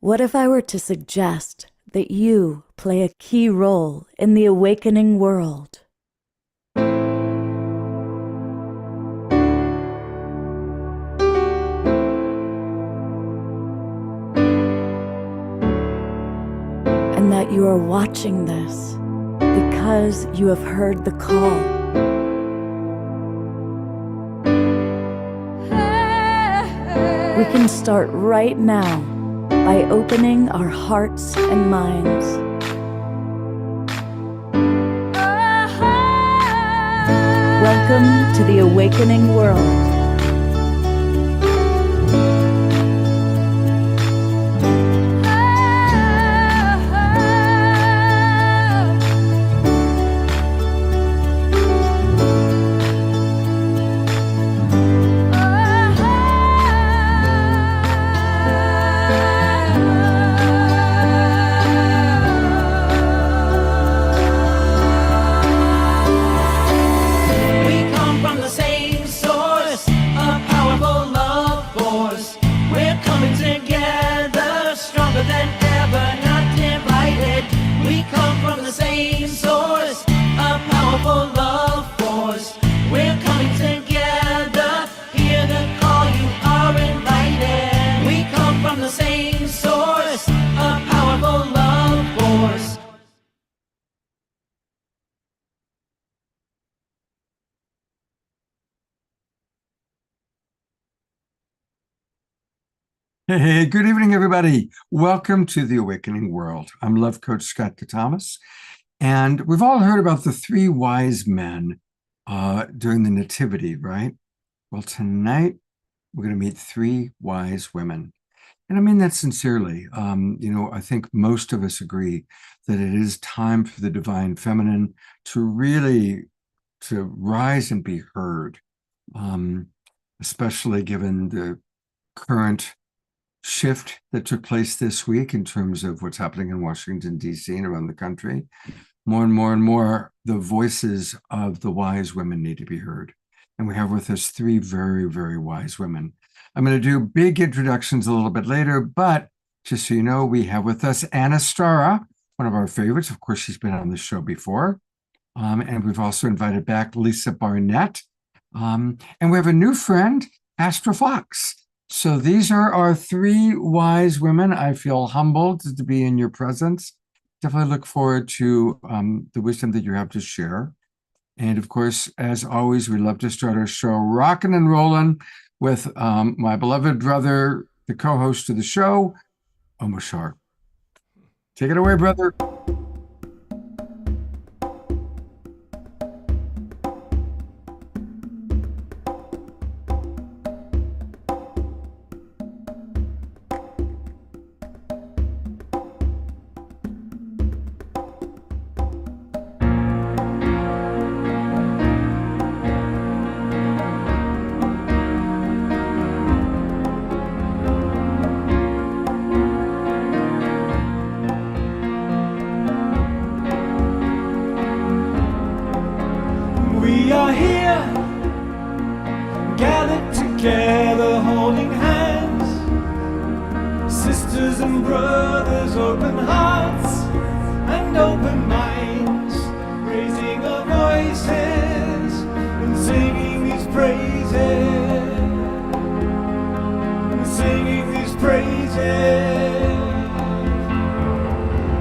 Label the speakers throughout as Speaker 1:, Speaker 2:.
Speaker 1: What if I were to suggest that you play a key role in the awakening world? And that you are watching this because you have heard the call. We can start right now by opening our hearts and minds. Welcome to the awakening world.
Speaker 2: Hey, good evening, everybody. Welcome to the Awakening World. I'm Love Coach Scott Katamas, and we've all heard about the three wise men during the Nativity, right? Well, tonight we're going to meet three wise women, and I mean that sincerely. I think most of us agree that it is time for the divine feminine to rise and be heard, especially given the current shift that took place this week in terms of what's happening in Washington, D.C. and around the country. More and more and more, the voices of the wise women need to be heard. And we have with us three very, very wise women. I'm going to do big introductions a little bit later, but just so you know, we have with us Anna Stara, one of our favorites. Of course, she's been on the show before. And we've also invited back Lisa Barnett. And we have a new friend, Astra Fox. So these are our three wise women. I feel humbled to be in your presence. Definitely look forward to the wisdom that you have to share. And of course, as always, we love to start our show rocking and rolling with my beloved brother, the co-host of the show, Omar Shar. Take it away, brother.
Speaker 3: We are here, gathered together, holding hands, sisters and brothers, open hearts and open minds, raising our voices and singing these praises,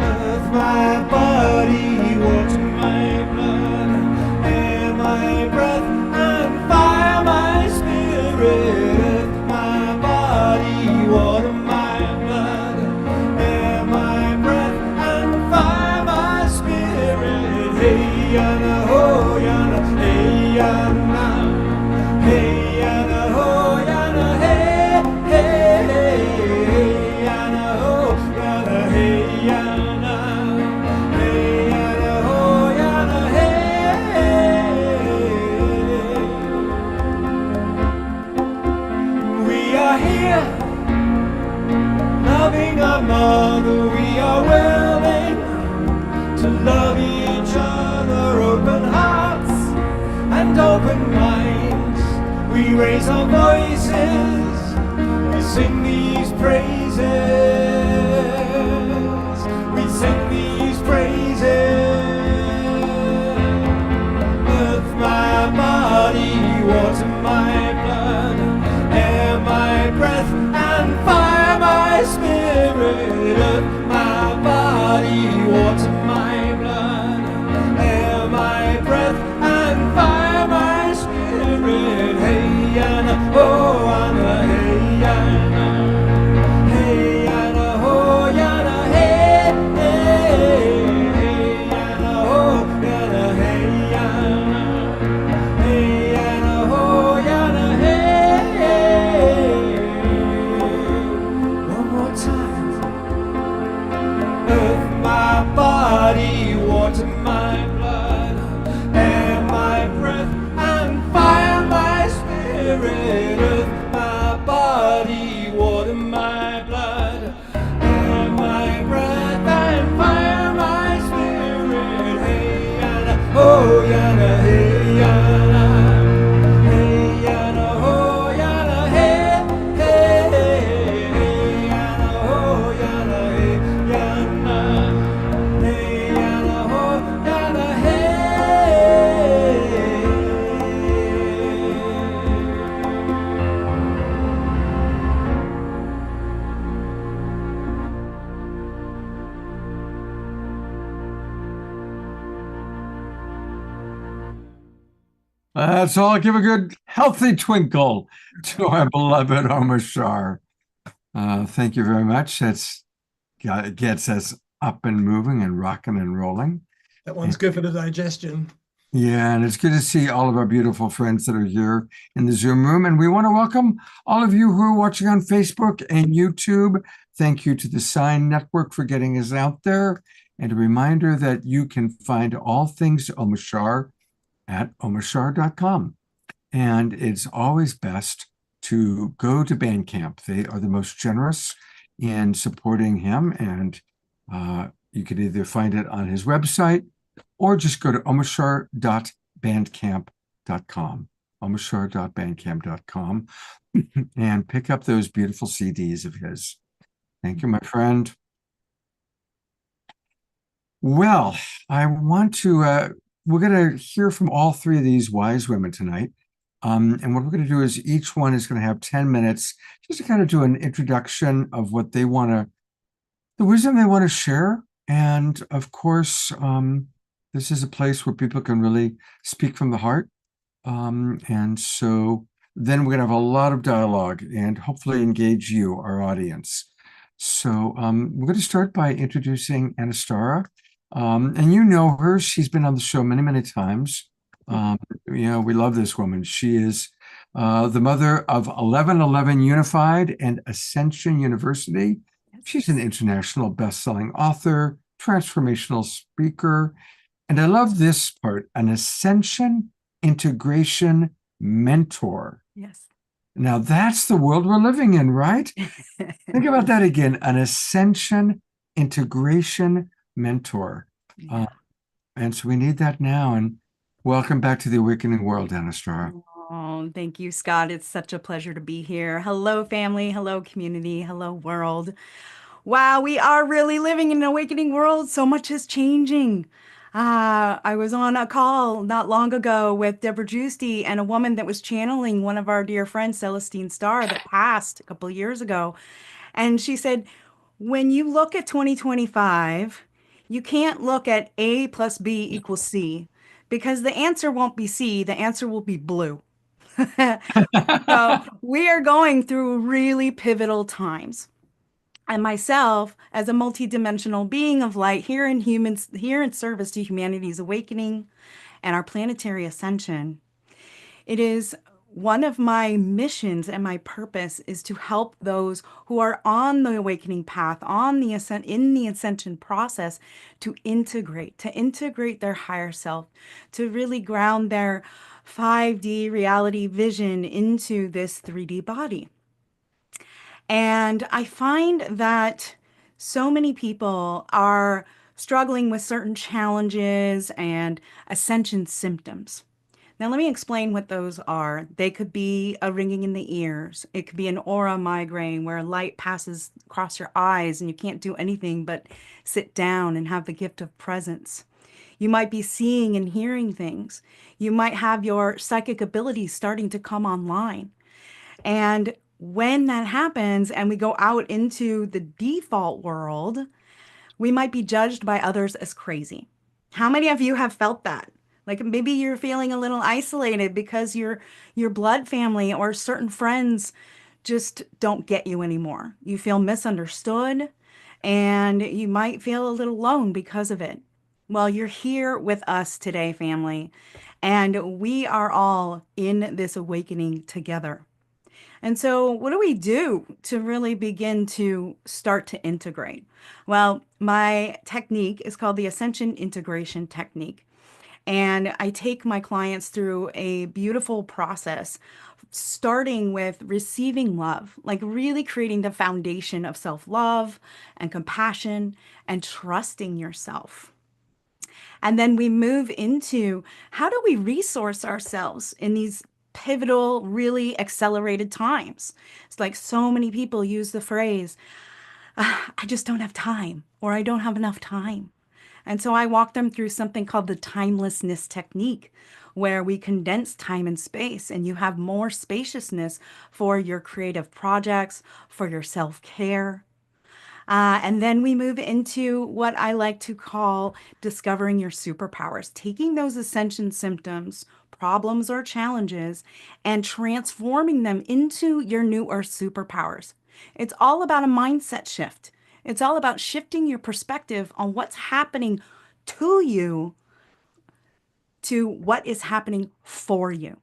Speaker 3: Earth, my body, water, my blood, air, my breath, and fire, my spirit. My body, water, my blood, air, my breath, and fire, my spirit. Hey, yana, ho, yana, hey, yana, hey, yana, ho, yana, hey, hey, hey, yana, ho, yana, hey, yana. Loving our mother, we are willing to love each other, open hearts and open minds. We raise our voices, we sing these praises.
Speaker 2: Let's all give a good, healthy twinkle to our beloved Omar Shar. Thank you very much. It gets us up and moving and rocking and rolling.
Speaker 4: That one's good for the digestion.
Speaker 2: Yeah, and it's good to see all of our beautiful friends that are here in the Zoom room. And we want to welcome all of you who are watching on Facebook and YouTube. Thank you to the Sign Network for getting us out there. And a reminder that you can find all things Omar Shar at omarshar.com. And it's always best to go to Bandcamp. They are the most generous in supporting him. And you can either find it on his website or just go to omarshar.bandcamp.com, omarshar.bandcamp.com, and pick up those beautiful CDs of his. Thank you, my friend. Well, I want to, we're going to hear from all three of these wise women tonight. And what we're going to do is each one is going to have 10 minutes just to kind of do an introduction of what they want to, the wisdom they want to share. And of course, this is a place where people can really speak from the heart. And so then we're going to have a lot of dialogue and hopefully engage you, our audience. So we're going to start by introducing Anastara. And you know her. She's been on the show many, many times. We love this woman. She is the mother of 1111 Unified and Ascension University. She's an international best-selling author, transformational speaker, and I love this part, an Ascension Integration Mentor.
Speaker 5: Yes.
Speaker 2: Now that's the world we're living in, right? Think about that again, an Ascension Integration Mentor.
Speaker 5: Yeah.
Speaker 2: And so we need that now. And welcome back to the Awakening World, Anastara.
Speaker 5: Oh, thank you, Scott. It's such a pleasure to be here. Hello, family. Hello, community. Hello, world. Wow, we are really living in an awakening world. So much is changing. I was on a call not long ago with Deborah Giusti and a woman that was channeling one of our dear friends, Celestine Starr, that passed a couple of years ago. And she said, when you look at 2025, you can't look at A plus B equals C because the answer won't be C, the answer will be blue. So we are going through really pivotal times. And myself, as a multidimensional being of light here in service to humanity's awakening and our planetary ascension, it is one of my missions and my purpose is to help those who are on the awakening path, in the ascension process, to integrate their higher self, to really ground their 5D reality vision into this 3D body. And I find that so many people are struggling with certain challenges and ascension symptoms. Now, let me explain what those are. They could be a ringing in the ears. It could be an aura migraine where light passes across your eyes and you can't do anything but sit down and have the gift of presence. You might be seeing and hearing things. You might have your psychic abilities starting to come online. And when that happens and we go out into the default world, we might be judged by others as crazy. How many of you have felt that? Like maybe you're feeling a little isolated because your blood family or certain friends just don't get you anymore. You feel misunderstood and you might feel a little alone because of it. Well, you're here with us today, family, and we are all in this awakening together. And so what do we do to really begin to start to integrate? Well, my technique is called the Ascension Integration Technique. And I take my clients through a beautiful process, starting with receiving love, like really creating the foundation of self-love and compassion and trusting yourself. And then we move into how do we resource ourselves in these pivotal, really accelerated times. It's like so many people use the phrase, I just don't have time, or I don't have enough time. And so I walk them through something called the timelessness technique, where we condense time and space and you have more spaciousness for your creative projects, for your self-care. And then we move into what I like to call discovering your superpowers, taking those ascension symptoms, problems or challenges and transforming them into your new earth superpowers. It's all about a mindset shift. It's all about shifting your perspective on what's happening to you to what is happening for you.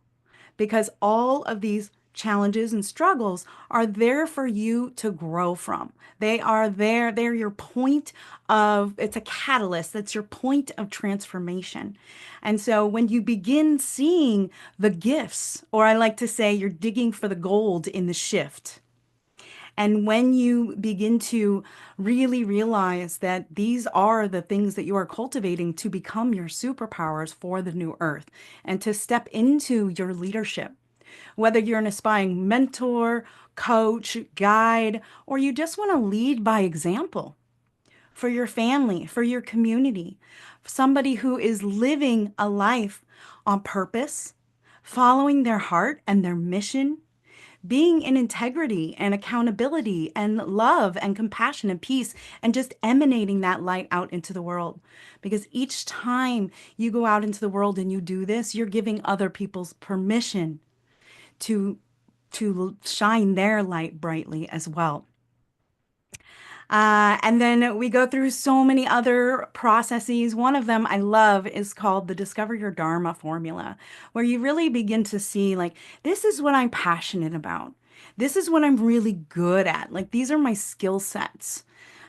Speaker 5: Because all of these challenges and struggles are there for you to grow from. They are there. They're your point of, it's a catalyst. That's your point of transformation. And so when you begin seeing the gifts, or I like to say, you're digging for the gold in the shift. And when you begin to really realize that these are the things that you are cultivating to become your superpowers for the new earth and to step into your leadership, whether you're an aspiring mentor, coach, guide, or you just want to lead by example for your family, for your community, somebody who is living a life on purpose, following their heart and their mission, being in integrity and accountability and love and compassion and peace, and just emanating that light out into the world. Because each time you go out into the world and you do this, you're giving other people's permission to shine their light brightly as well. And then we go through so many other processes. One of them I love is called the Discover Your Dharma formula, where you really begin to see, like, this is what I'm passionate about. This is what I'm really good at. Like, these are my skill sets.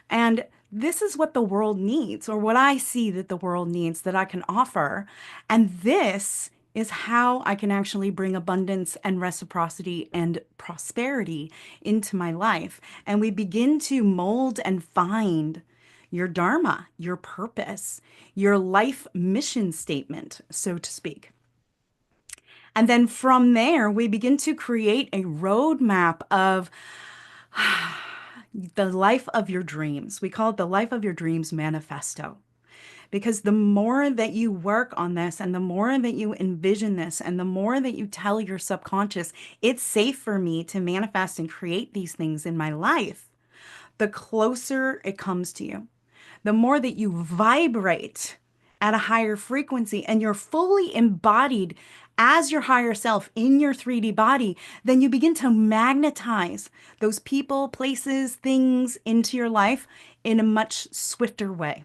Speaker 5: And this is what the world needs, or what I see that the world needs that I can offer. And this is how I can actually bring abundance and reciprocity and prosperity into my life. And we begin to mold and find your dharma, your purpose, your life mission statement, so to speak. And then from there, we begin to create a roadmap of the life of your dreams. We call it the Life of Your Dreams Manifesto. Because the more that you work on this and the more that you envision this and the more that you tell your subconscious, it's safe for me to manifest and create these things in my life, the closer it comes to you. The more that you vibrate at a higher frequency and you're fully embodied as your higher self in your 3D body, then you begin to magnetize those people, places, things into your life in a much swifter way.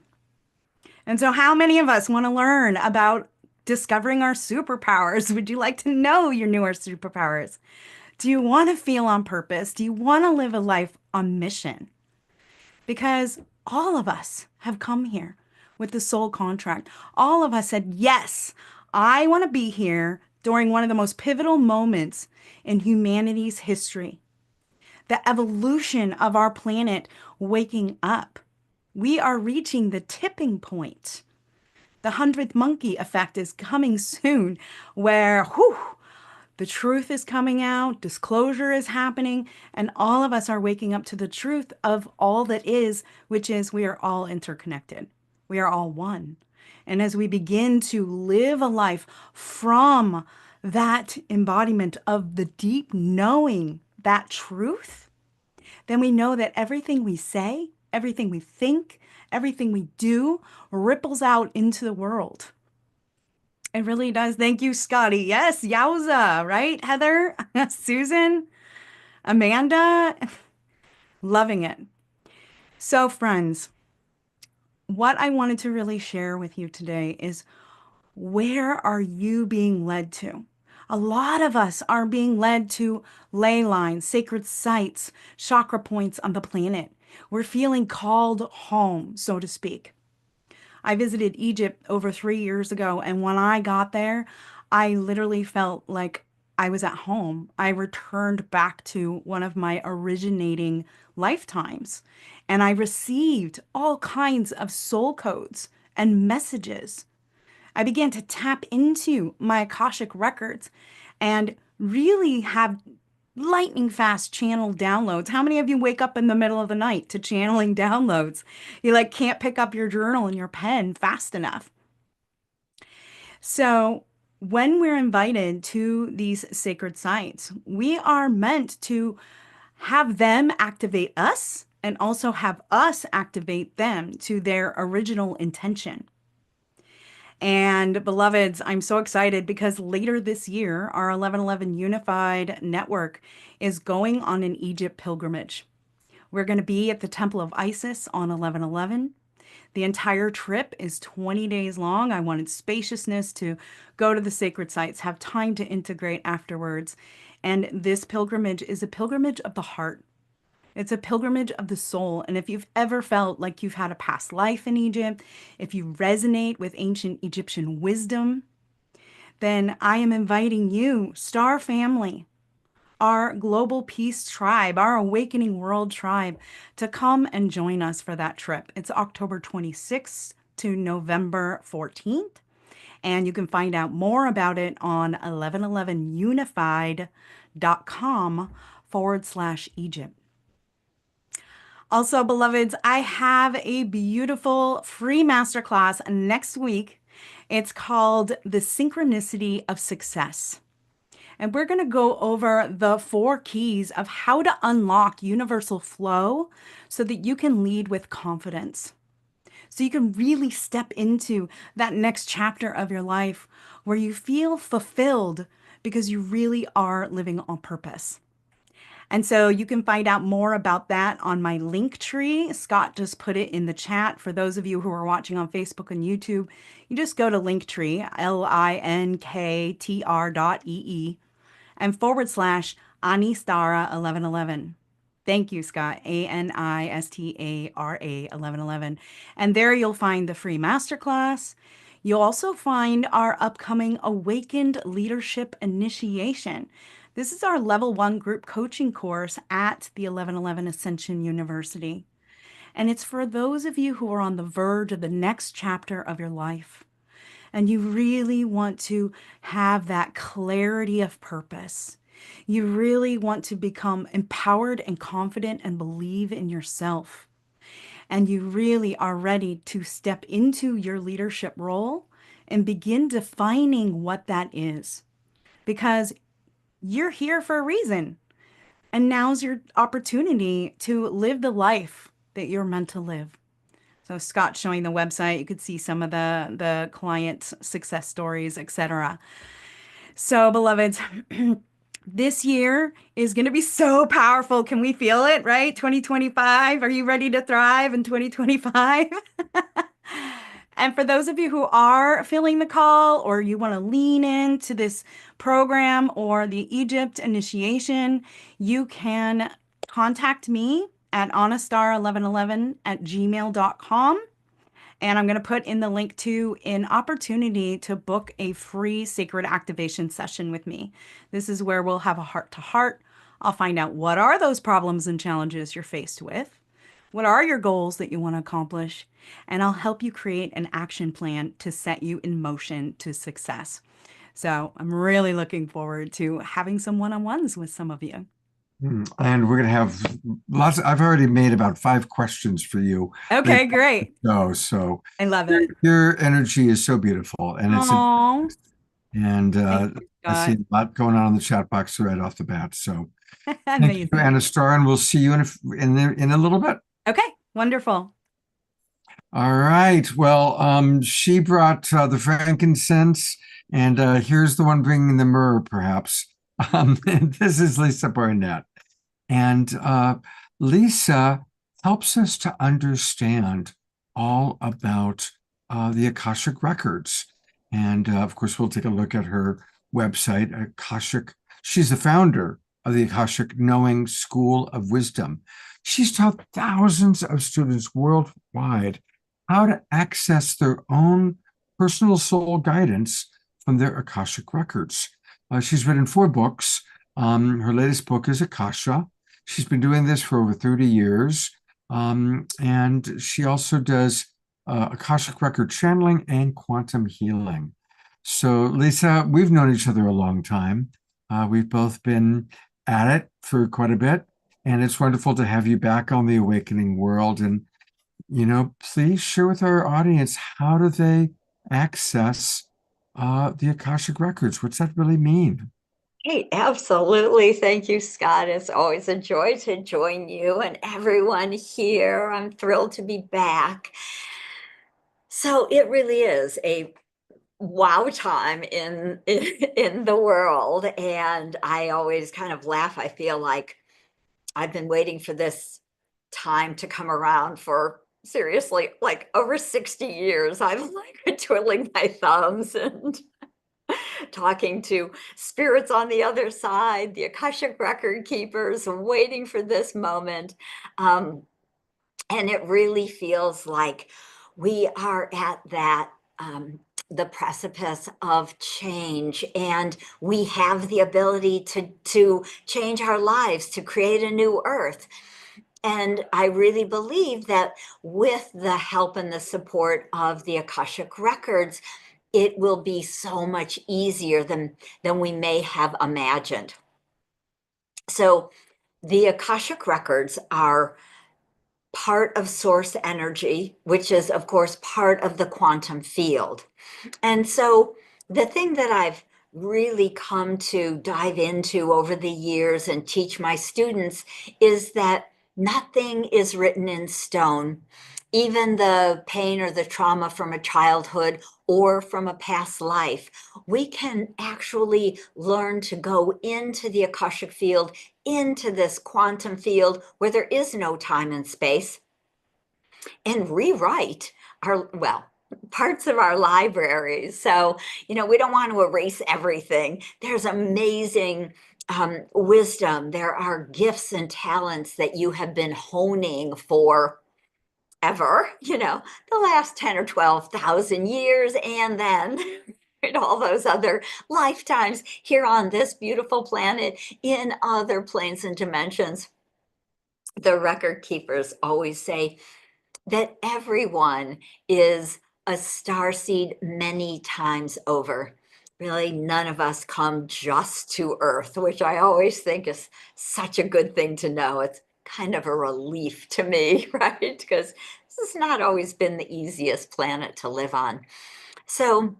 Speaker 5: And so how many of us want to learn about discovering our superpowers? Would you like to know your newer superpowers? Do you want to feel on purpose? Do you want to live a life on mission? Because all of us have come here with the soul contract. All of us said, yes, I want to be here during one of the most pivotal moments in humanity's history. The evolution of our planet waking up. We are reaching the tipping point. The 100th monkey effect is coming soon, where the truth is coming out, disclosure is happening, and all of us are waking up to the truth of all that is, which is we are all interconnected. We are all one. And as we begin to live a life from that embodiment of the deep knowing that truth, then we know that everything we say, everything we think, everything we do ripples out into the world. It really does. Thank you, Scotty. Yes, yowza, right? Heather, Susan, Amanda, loving it. So friends, what I wanted to really share with you today is, where are you being led to? A lot of us are being led to ley lines, sacred sites, chakra points on the planet. We're feeling called home, so to speak. I visited Egypt over 3 years ago, and when I got there, I literally felt like I was at home. I returned back to one of my originating lifetimes, and I received all kinds of soul codes and messages. I began to tap into my Akashic records and really have lightning fast channel downloads. How many of you wake up in the middle of the night to channeling downloads? You like can't pick up your journal and your pen fast enough. So when we're invited to these sacred sites, we are meant to have them activate us and also have us activate them to their original intention. And beloveds, I'm so excited because later this year, our 1111 Unified Network is going on an Egypt pilgrimage. We're going to be at the Temple of Isis on 1111. The entire trip is 20 days long. I wanted spaciousness to go to the sacred sites, have time to integrate afterwards. And this pilgrimage is a pilgrimage of the heart. It's a pilgrimage of the soul. And if you've ever felt like you've had a past life in Egypt, if you resonate with ancient Egyptian wisdom, then I am inviting you, Star Family, our global peace tribe, our awakening world tribe, to come and join us for that trip. It's October 26th to November 14th. And you can find out more about it on 1111unified.com/Egypt. Also, beloveds, I have a beautiful free masterclass next week. It's called The Synchronicity of Success. And we're going to go over the 4 keys of how to unlock universal flow so that you can lead with confidence. So you can really step into that next chapter of your life where you feel fulfilled because you really are living on purpose. And so you can find out more about that on my Linktree. Scott just put it in the chat. For those of you who are watching on Facebook and YouTube, you just go to Linktree, linktr.ee, and /Anistara 1111. Thank you, Scott, ANISTARA 1111. And there you'll find the free masterclass. You'll also find our upcoming Awakened Leadership Initiation. This is our level 1 group coaching course at the 1111 Ascension University. And it's for those of you who are on the verge of the next chapter of your life. And you really want to have that clarity of purpose. You really want to become empowered and confident and believe in yourself. And you really are ready to step into your leadership role and begin defining what that is. Because you're here for a reason. And now's your opportunity to live the life that you're meant to live. So Scott's showing the website. You could see some of the client success stories, etc. So, beloveds, this year is going to be so powerful. Can we feel it, right? 2025. Are you ready to thrive in 2025? And for those of you who are feeling the call or you want to lean into this program or the Egypt initiation, you can contact me at anastar1111@gmail.com. And I'm going to put in the link to an opportunity to book a free sacred activation session with me. This is where we'll have a heart-to-heart. I'll find out what are those problems and challenges you're faced with. What are your goals that you want to accomplish? And I'll help you create an action plan to set you in motion to success. So I'm really looking forward to having some one-on-ones with some of you.
Speaker 2: And we're going to have lots. I've already made about 5 questions for you.
Speaker 5: Okay, great.
Speaker 2: So
Speaker 5: I love it.
Speaker 2: Your energy is so beautiful, and
Speaker 5: Aww.
Speaker 2: I see a lot going on in the chat box right off the bat. So thank you,
Speaker 5: Amazing.
Speaker 2: Anna Star, and we'll see you in a little bit.
Speaker 5: Okay, wonderful.
Speaker 2: All right. Well, she brought the frankincense, and here's the one bringing the myrrh, perhaps. This is Lisa Barnett. And Lisa helps us to understand all about the Akashic Records. And of course, we'll take a look at her website, Akashic. She's the founder of the Akashic Knowing School of Wisdom. She's taught thousands of students worldwide how to access their own personal soul guidance from their Akashic Records. She's written 4 books. Her latest book is Akasha. She's been doing this for over 30 years. And she also does Akashic Record channeling and quantum healing. So, Lisa, we've known each other a long time. We've both been at it for quite a bit. And it's wonderful to have you back on the Awakening World. And, please share with our audience, how do they access the Akashic Records? What's that really mean?
Speaker 6: Hey, absolutely. Thank you, Scott. It's always a joy to join you and everyone here. I'm thrilled to be back. So it really is a wow time in the world. And I always kind of laugh. I feel like I've been waiting for this time to come around for seriously like over 60 years. I'm like twiddling my thumbs and talking to spirits on the other side, the Akashic record keepers, waiting for this moment. Um, and it really feels like we are at that the precipice of change, and we have the ability to change our lives, to create a new earth. And I really believe that with the help and the support of the Akashic records, it will be so much easier than we may have imagined. So the Akashic records are part of source energy, which is, of course, part of the quantum field. And so the thing that I've really come to dive into over the years and teach my students is that nothing is written in stone. Even the pain or the trauma from a childhood or from a past life, we can actually learn to go into the Akashic field, into this quantum field where there is no time and space, and rewrite our, well, parts of our libraries. So, we don't want to erase everything. There's amazing wisdom. There are gifts and talents that you have been honing for ever, the last 10 or 12,000 years, and then in all those other lifetimes here on this beautiful planet in other planes and dimensions. The record keepers always say that everyone is a starseed many times over. Really, none of us come just to Earth, which I always think is such a good thing to know. It's kind of a relief to me, right? Because this has not always been the easiest planet to live on. So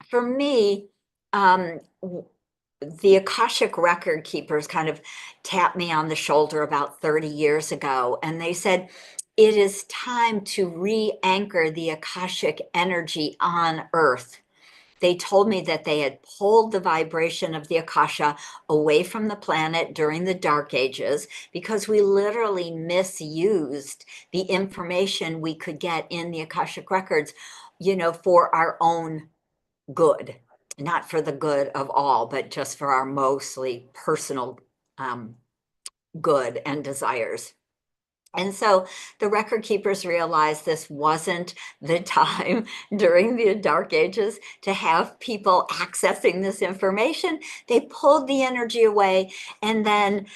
Speaker 6: for me, the Akashic record keepers kind of tapped me on the shoulder about 30 years ago, and they said, it is time to re-anchor the Akashic energy on Earth. They told me that they had pulled the vibration of the Akasha away from the planet during the Dark Ages because we literally misused the information we could get in the Akashic records, for our own good, not for the good of all, but just for our mostly personal good and desires. And so the record keepers realized this wasn't the time during the Dark Ages to have people accessing this information. They pulled the energy away, and then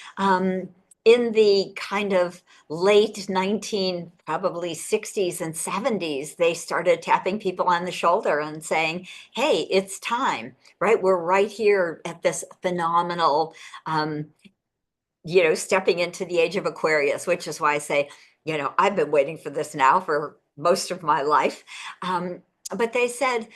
Speaker 6: in the kind of late probably 60s and 70s, they started tapping people on the shoulder and saying, hey, it's time, right? We're right here at this phenomenal stepping into the age of Aquarius, which is why I say, I've been waiting for this now for most of my life. But they said,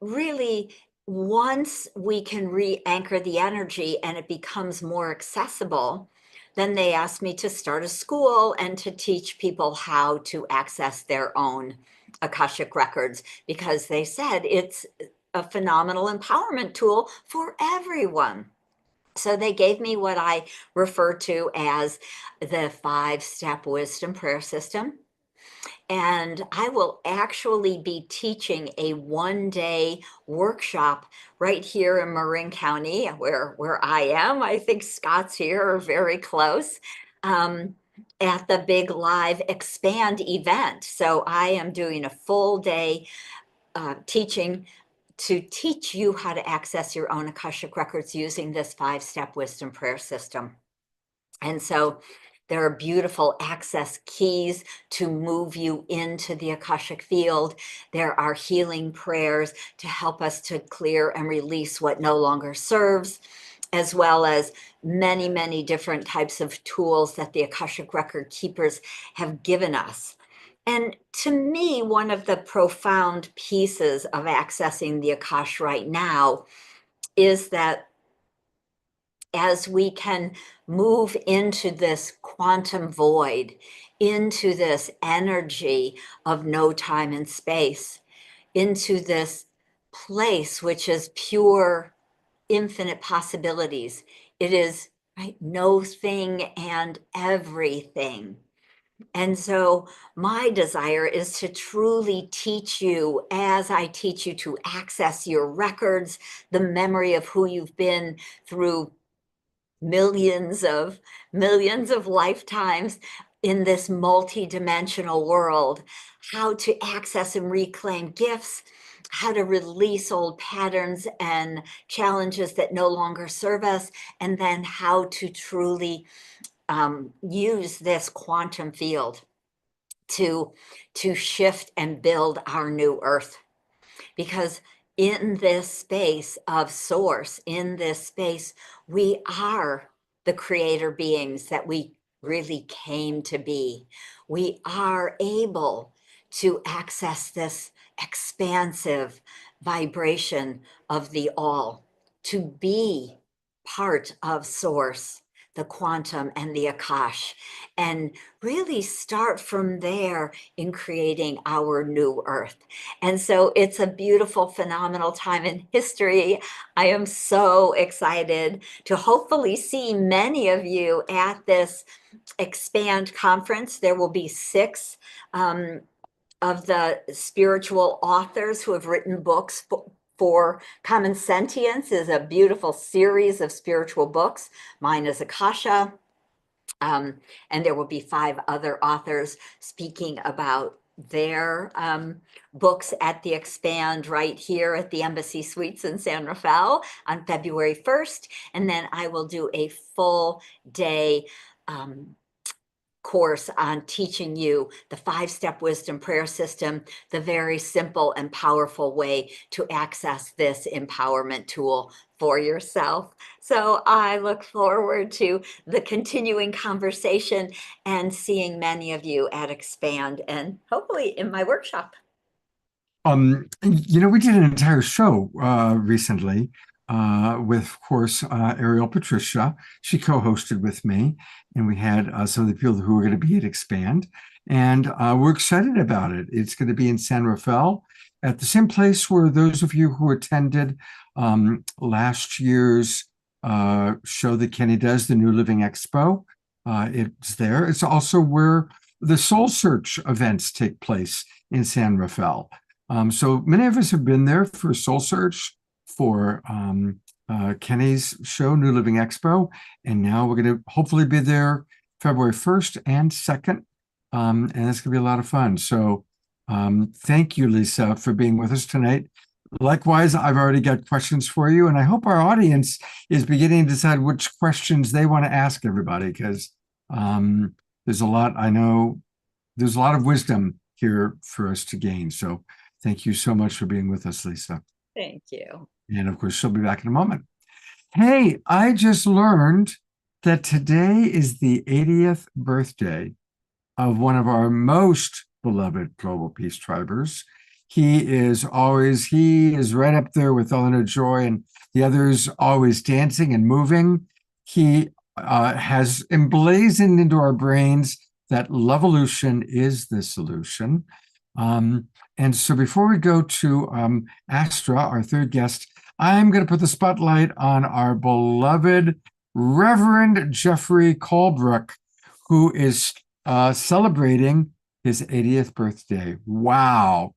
Speaker 6: really, once we can re-anchor the energy and it becomes more accessible, then they asked me to start a school and to teach people how to access their own Akashic records, because they said it's a phenomenal empowerment tool for everyone. So they gave me what I refer to as the 5-step wisdom prayer system. And I will actually be teaching a one-day workshop right here in Marin County, where I am. I think Scott's here, or very close, at the Big Live Expand event. So I am doing a full day teaching to teach you how to access your own Akashic records using this 5-step wisdom prayer system. And so there are beautiful access keys to move you into the Akashic field. There are healing prayers to help us to clear and release what no longer serves, as well as many, many different types of tools that the Akashic record keepers have given us. And to me, one of the profound pieces of accessing the Akasha right now is that as we can move into this quantum void, into this energy of no time and space, into this place, which is pure, infinite possibilities. It is, right, no thing and everything. And so my desire is to truly teach you, as I teach you to access your records, the memory of who you've been through millions of lifetimes in this multi-dimensional world, how to access and reclaim gifts, how to release old patterns and challenges that no longer serve us, and then how to truly use this quantum field to shift and build our new earth. Because in this space of source, in this space, we are the creator beings that we really came to be. We are able to access this expansive vibration of the all, to be part of source, the quantum and the Akash, and really start from there in creating our new earth. And so it's a beautiful, phenomenal time in history. I am so excited to hopefully see many of you at this Expand conference. There will be 6 of the spiritual authors who have written books for Common Sentience is a beautiful series of spiritual books. Mine is Akasha. And there will be 5 other authors speaking about their books at the Expand right here at the Embassy Suites in San Rafael on February 1st. And then I will do a full day course on teaching you the 5-step wisdom prayer system, the very simple and powerful way to access this empowerment tool for yourself. So I look forward to the continuing conversation and seeing many of you at Expand and hopefully in my workshop.
Speaker 2: We did an entire show recently with, of course, Ariel Patricia. She co-hosted with me, and we had some of the people who are going to be at Expand, and we're excited about it. It's going to be in San Rafael at the same place where those of you who attended last year's show that Kenny does, the New Living Expo. It's there. It's also where the Soul Search events take place in San Rafael. So many of us have been there for Soul Search, for Kenny's show, New Living Expo, and now we're going to hopefully be there February 1st and 2nd, and it's going to be a lot of fun. So thank you, Lisa, for being with us tonight. Likewise, I've already got questions for you, and I hope our audience is beginning to decide which questions they want to ask everybody, because there's a lot, I know, there's a lot of wisdom here for us to gain. So thank you so much for being with us, Lisa.
Speaker 6: Thank you.
Speaker 2: And of course, she'll be back in a moment. Hey, I just learned that today is the 80th birthday of one of our most beloved Global Peace Tribers. He is right up there with Eleanor Joy and the others, always dancing and moving. He has emblazoned into our brains that Lovolution is the solution. And so before we go to Astra, our third guest, I'm going to put the spotlight on our beloved Reverend Jeffrey Colebrook, who is celebrating his 80th birthday. Wow.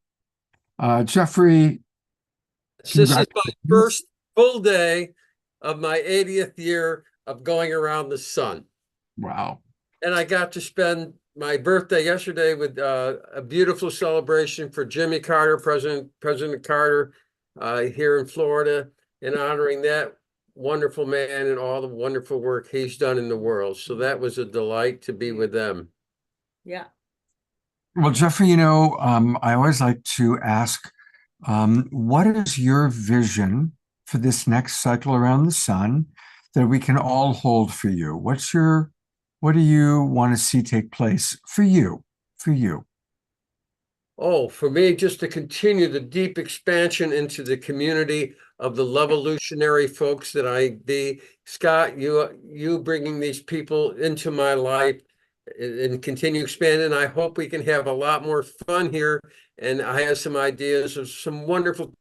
Speaker 2: Jeffrey.
Speaker 7: This is my first full day of my 80th year of going around the sun.
Speaker 2: Wow.
Speaker 7: And I got to spend my birthday yesterday with a beautiful celebration for Jimmy Carter, President Carter, here in Florida, and honoring that wonderful man and all the wonderful work he's done in the world. So that was a delight to be with them.
Speaker 6: Yeah.
Speaker 2: Well, Jeffrey, I always like to ask, what is your vision for this next cycle around the sun that we can all hold for you? What do you want to see take place for you?
Speaker 7: Oh, for me, just to continue the deep expansion into the community of the Lovolutionary folks that I be. Scott, you bringing these people into my life and continue expanding. I hope we can have a lot more fun here. And I have some ideas of some wonderful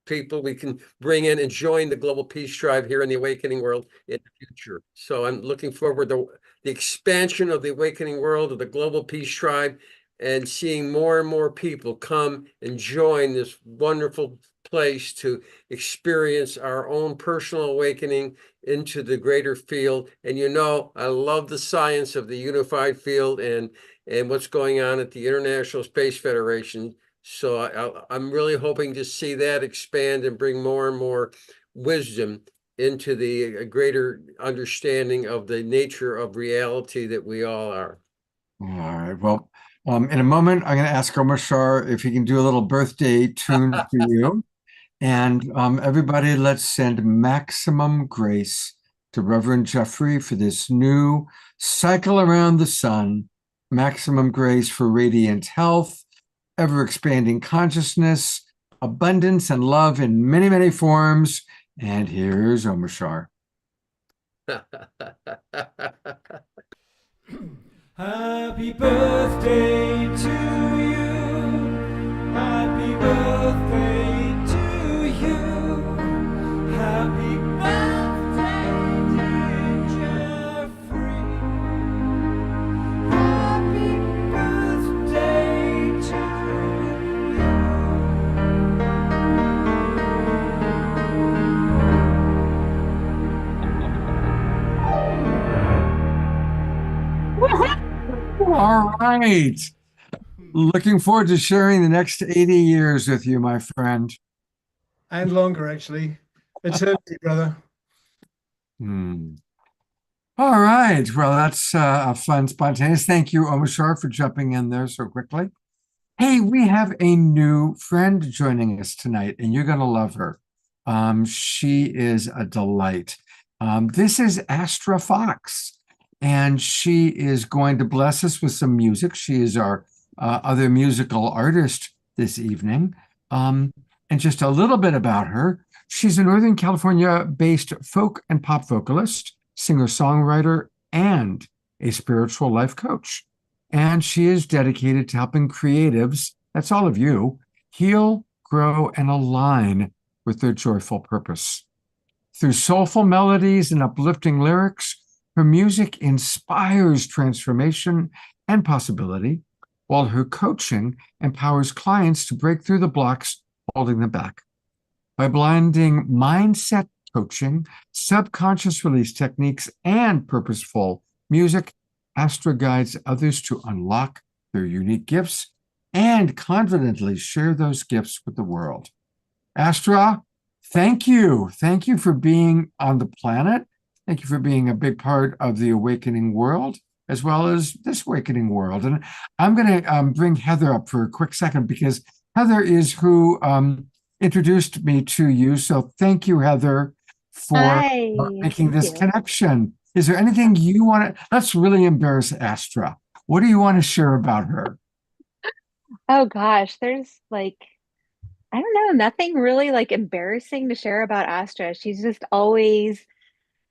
Speaker 7: people we can bring in and join the Global Peace Tribe here in the Awakening World in the future. So I'm looking forward to the expansion of the Awakening World, of the Global Peace Tribe, and seeing more and more people come and join this wonderful place to experience our own personal awakening into the greater field. And I love the science of the unified field and what's going on at the International Space Federation. So I'm really hoping to see that expand and bring more and more wisdom into the greater understanding of the nature of reality that we all are.
Speaker 2: All right. Well, in a moment, I'm going to ask Omar Shah if he can do a little birthday tune for you. And everybody, let's send maximum grace to Reverend Jeffrey for this new cycle around the sun. Maximum grace for radiant health, ever-expanding consciousness, abundance and love in many, many forms. And here's Omar Shah.
Speaker 3: Happy birthday to you. Happy birthday to you. Happy birthday, dear Jeffrey. Happy birthday to
Speaker 2: All right. Looking forward to sharing the next 80 years with you, my friend.
Speaker 4: And longer, actually. Eternity, brother.
Speaker 2: All right. Well, that's a fun, spontaneous. Thank you, Omar Shah, for jumping in there so quickly. Hey, we have a new friend joining us tonight, and you're going to love her. She is a delight. This is Astra Fox, and she is going to bless us with some music. She is our other musical artist this evening. And just a little bit about her. She's a Northern California-based folk and pop vocalist, singer-songwriter, and a spiritual life coach. And she is dedicated to helping creatives, that's all of you, heal, grow, and align with their joyful purpose. Through soulful melodies and uplifting lyrics, her music inspires transformation and possibility, while her coaching empowers clients to break through the blocks holding them back. By blending mindset coaching, subconscious release techniques, and purposeful music, Astra guides others to unlock their unique gifts and confidently share those gifts with the world. Astra, thank you. Thank you for being on the planet. Thank you for being a big part of the awakening world, as well as this awakening world. And I'm going to bring Heather up for a quick second, because Heather is who introduced me to you. So thank you, Heather, for making this connection. Is there anything you want to, let's really embarrass Astra. What do you want to share about her?
Speaker 8: Oh gosh, there's like, I don't know, nothing really like embarrassing to share about Astra. She's just always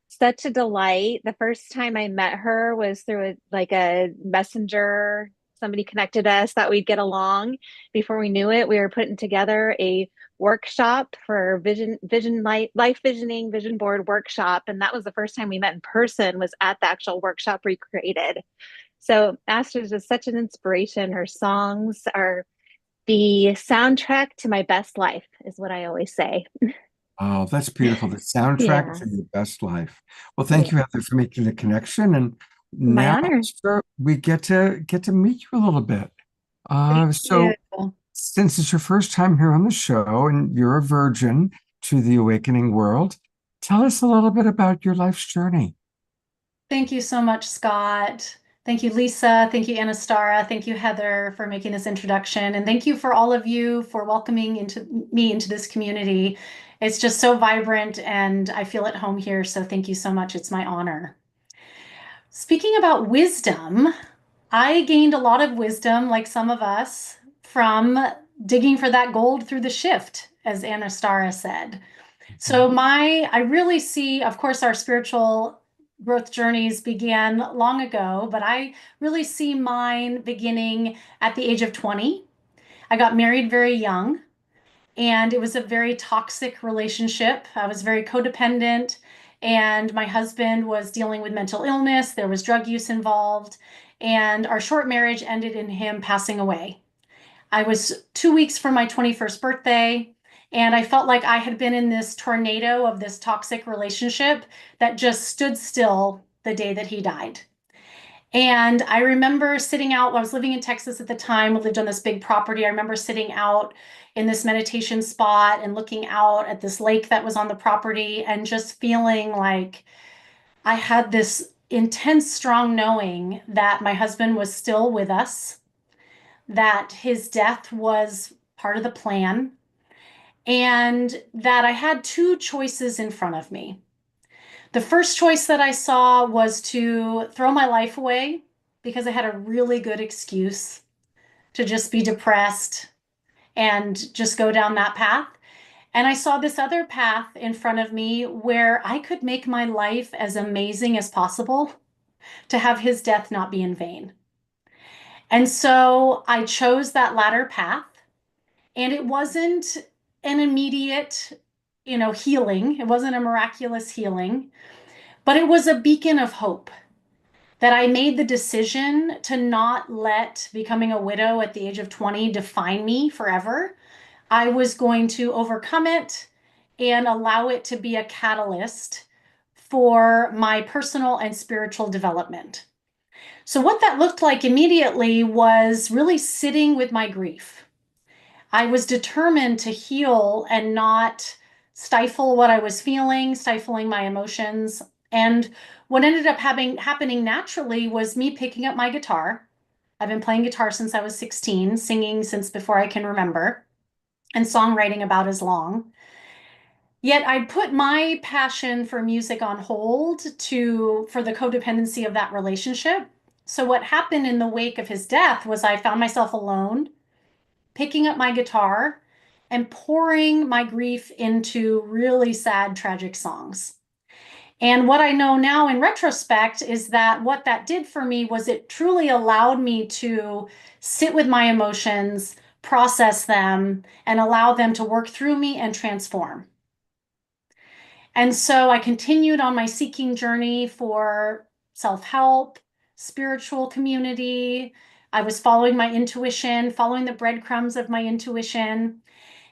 Speaker 8: such a delight. The first time I met her was through a messenger. Somebody connected us, thought we'd get along. Before we knew it, we were putting together a workshop for life visioning, vision board workshop. And that was the first time we met in person, was at the actual workshop we created. So Astra is just such an inspiration. Her songs are the soundtrack to my best life, is what I always say.
Speaker 2: Oh, that's beautiful. The soundtrack to your best life. Well, thank you, Heather, for making the connection. And
Speaker 8: My
Speaker 2: now
Speaker 8: honor.
Speaker 2: we get to meet you a little bit. So since it's your first time here on the show and you're a virgin to the awakening world, tell us a little bit about your life's journey.
Speaker 9: Thank you so much, Scott. Thank you, Lisa. Thank you, Anastara. Thank you, Heather, for making this introduction. And thank you for all of you for welcoming me into this community. It's just so vibrant and I feel at home here. So thank you so much. It's my honor. Speaking about wisdom, I gained a lot of wisdom, like some of us, from digging for that gold through the shift, as Anastara said. So I really see, of course, our spiritual growth journeys began long ago, but I really see mine beginning at the age of 20. I got married very young. and it was a very toxic relationship. I was very codependent, and my husband was dealing with mental illness. There was drug use involved, and our short marriage ended in him passing away. I was 2 weeks from my 21st birthday, and I felt like I had been in this tornado of this toxic relationship that just stood still the day that he died. And I remember sitting out, I was living in Texas at the time, we lived on this big property. I remember sitting out in this meditation spot and looking out at this lake that was on the property and just feeling like I had this intense, strong knowing that my husband was still with us, that his death was part of the plan, and that I had two choices in front of me. The first choice that I saw was to throw my life away because I had a really good excuse to just be depressed and just go down that path. And I saw this other path in front of me where I could make my life as amazing as possible to have his death not be in vain. And so I chose that latter path, and it wasn't an immediate, healing. It wasn't a miraculous healing, but it was a beacon of hope that I made the decision to not let becoming a widow at the age of 20 define me forever. I was going to overcome it and allow it to be a catalyst for my personal and spiritual development. So what that looked like immediately was really sitting with my grief. I was determined to heal and not stifle what I was feeling, stifling my emotions. And what ended up happening naturally was me picking up my guitar. I've been playing guitar since I was 16, singing since before I can remember, and songwriting about as long. Yet I put my passion for music on hold for the codependency of that relationship. So what happened in the wake of his death was I found myself alone, picking up my guitar and pouring my grief into really sad, tragic songs. And what I know now in retrospect is that what that did for me was it truly allowed me to sit with my emotions, process them, and allow them to work through me and transform. And so I continued on my seeking journey for self-help, spiritual community. I was following my intuition, following the breadcrumbs of my intuition.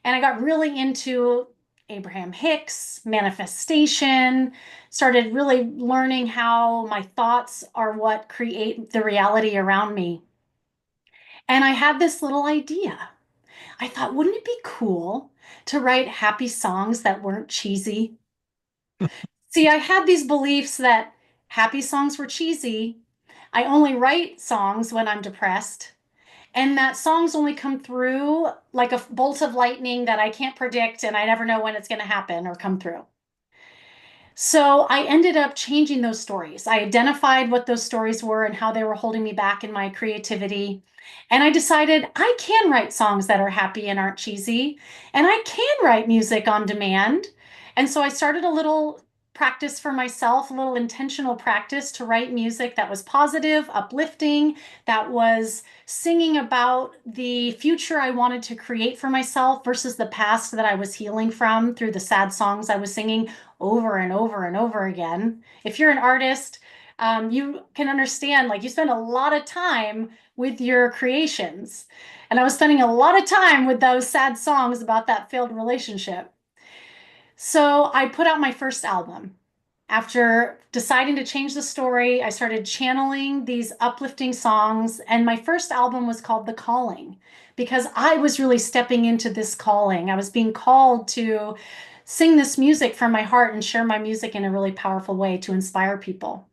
Speaker 9: And I got really into Abraham Hicks, manifestation, started really learning how my thoughts are what create the reality around me. And I had this little idea. I thought, wouldn't it be cool to write happy songs that weren't cheesy? See, I had these beliefs that happy songs were cheesy. I only write songs when I'm depressed, and that songs only come through like a bolt of lightning that I can't predict, and I never know when it's going to happen or come through. So I ended up changing those stories. I identified what those stories were and how they were holding me back in my creativity. And I decided I can write songs that are happy and aren't cheesy, and I can write music on demand. And so I started a little practice for myself, a little intentional practice to write music that was positive, uplifting, that was singing about the future I wanted to create for myself versus the past that I was healing from through the sad songs I was singing over and over and over again. If you're an artist, you can understand, like, you spend a lot of time with your creations. And I was spending a lot of time with those sad songs about that failed relationship. So I put out my first album. After deciding to change the story, I started channeling these uplifting songs, and my first album was called The Calling because I was really stepping into this calling. I was being called to sing this music from my heart and share my music in a really powerful way to inspire people.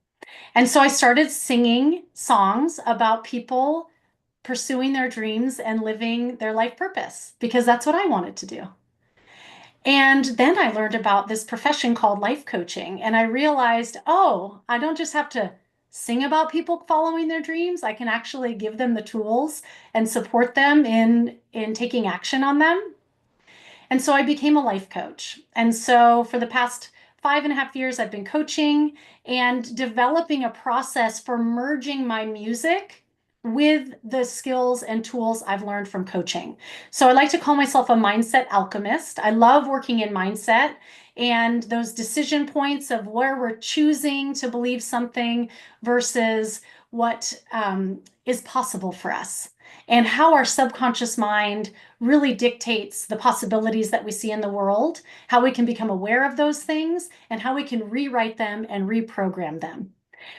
Speaker 9: And so I started singing songs about people pursuing their dreams and living their life purpose because that's what I wanted to do. And then I learned about this profession called life coaching, and I realized, oh, I don't just have to sing about people following their dreams. I can actually give them the tools and support them in taking action on them. And so I became a life coach. And so for the past 5.5 years, I've been coaching and developing a process for merging my music with the skills and tools I've learned from coaching. So I like to call myself a mindset alchemist. I love working in mindset and those decision points of where we're choosing to believe something versus what is possible for us, and how our subconscious mind really dictates the possibilities that we see in the world, how we can become aware of those things, and how we can rewrite them and reprogram them.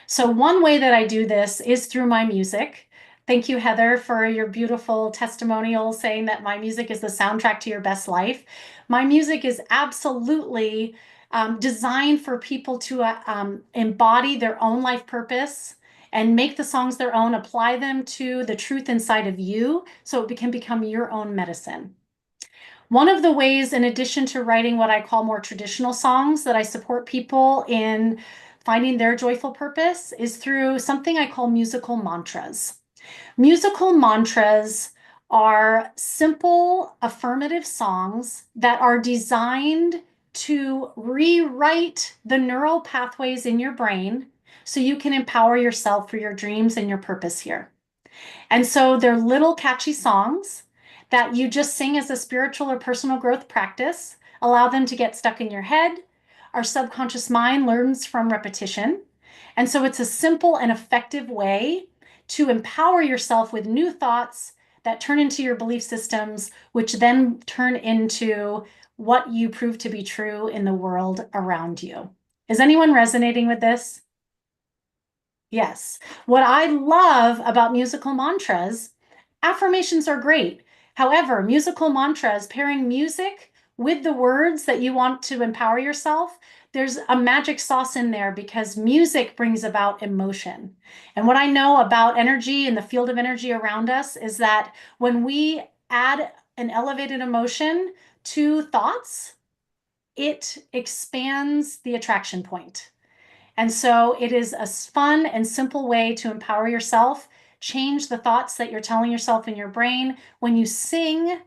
Speaker 9: So one way that I do this is through my music. Thank you, Heather, for your beautiful testimonial saying that my music is the soundtrack to your best life. My music is absolutely designed for people to embody their own life purpose and make the songs their own, apply them to the truth inside of you so it can become your own medicine. One of the ways, in addition to writing what I call more traditional songs, that I support people in finding their joyful purpose is through something I call musical mantras. Musical mantras are simple affirmative songs that are designed to rewrite the neural pathways in your brain so you can empower yourself for your dreams and your purpose here. And so they're little catchy songs that you just sing as a spiritual or personal growth practice. Allow them to get stuck in your head. Our subconscious mind learns from repetition. And so it's a simple and effective way to empower yourself with new thoughts that turn into your belief systems, which then turn into what you prove to be true in the world around you. Is anyone resonating with this? Yes. What I love about musical mantras, affirmations are great. However, musical mantras, pairing music with the words that you want to empower yourself, there's a magic sauce in there because music brings about emotion. And what I know about energy and the field of energy around us is that when we add an elevated emotion to thoughts, it expands the attraction point. And so it is a fun and simple way to empower yourself, change the thoughts that you're telling yourself in your brain. When you sing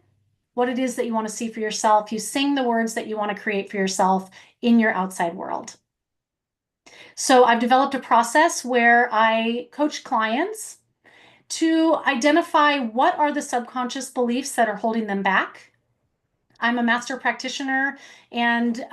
Speaker 9: what it is that you want to see for yourself, you sing the words that you want to create for yourself in your outside world. So I've developed a process where I coach clients to identify what are the subconscious beliefs that are holding them back. I'm a master practitioner and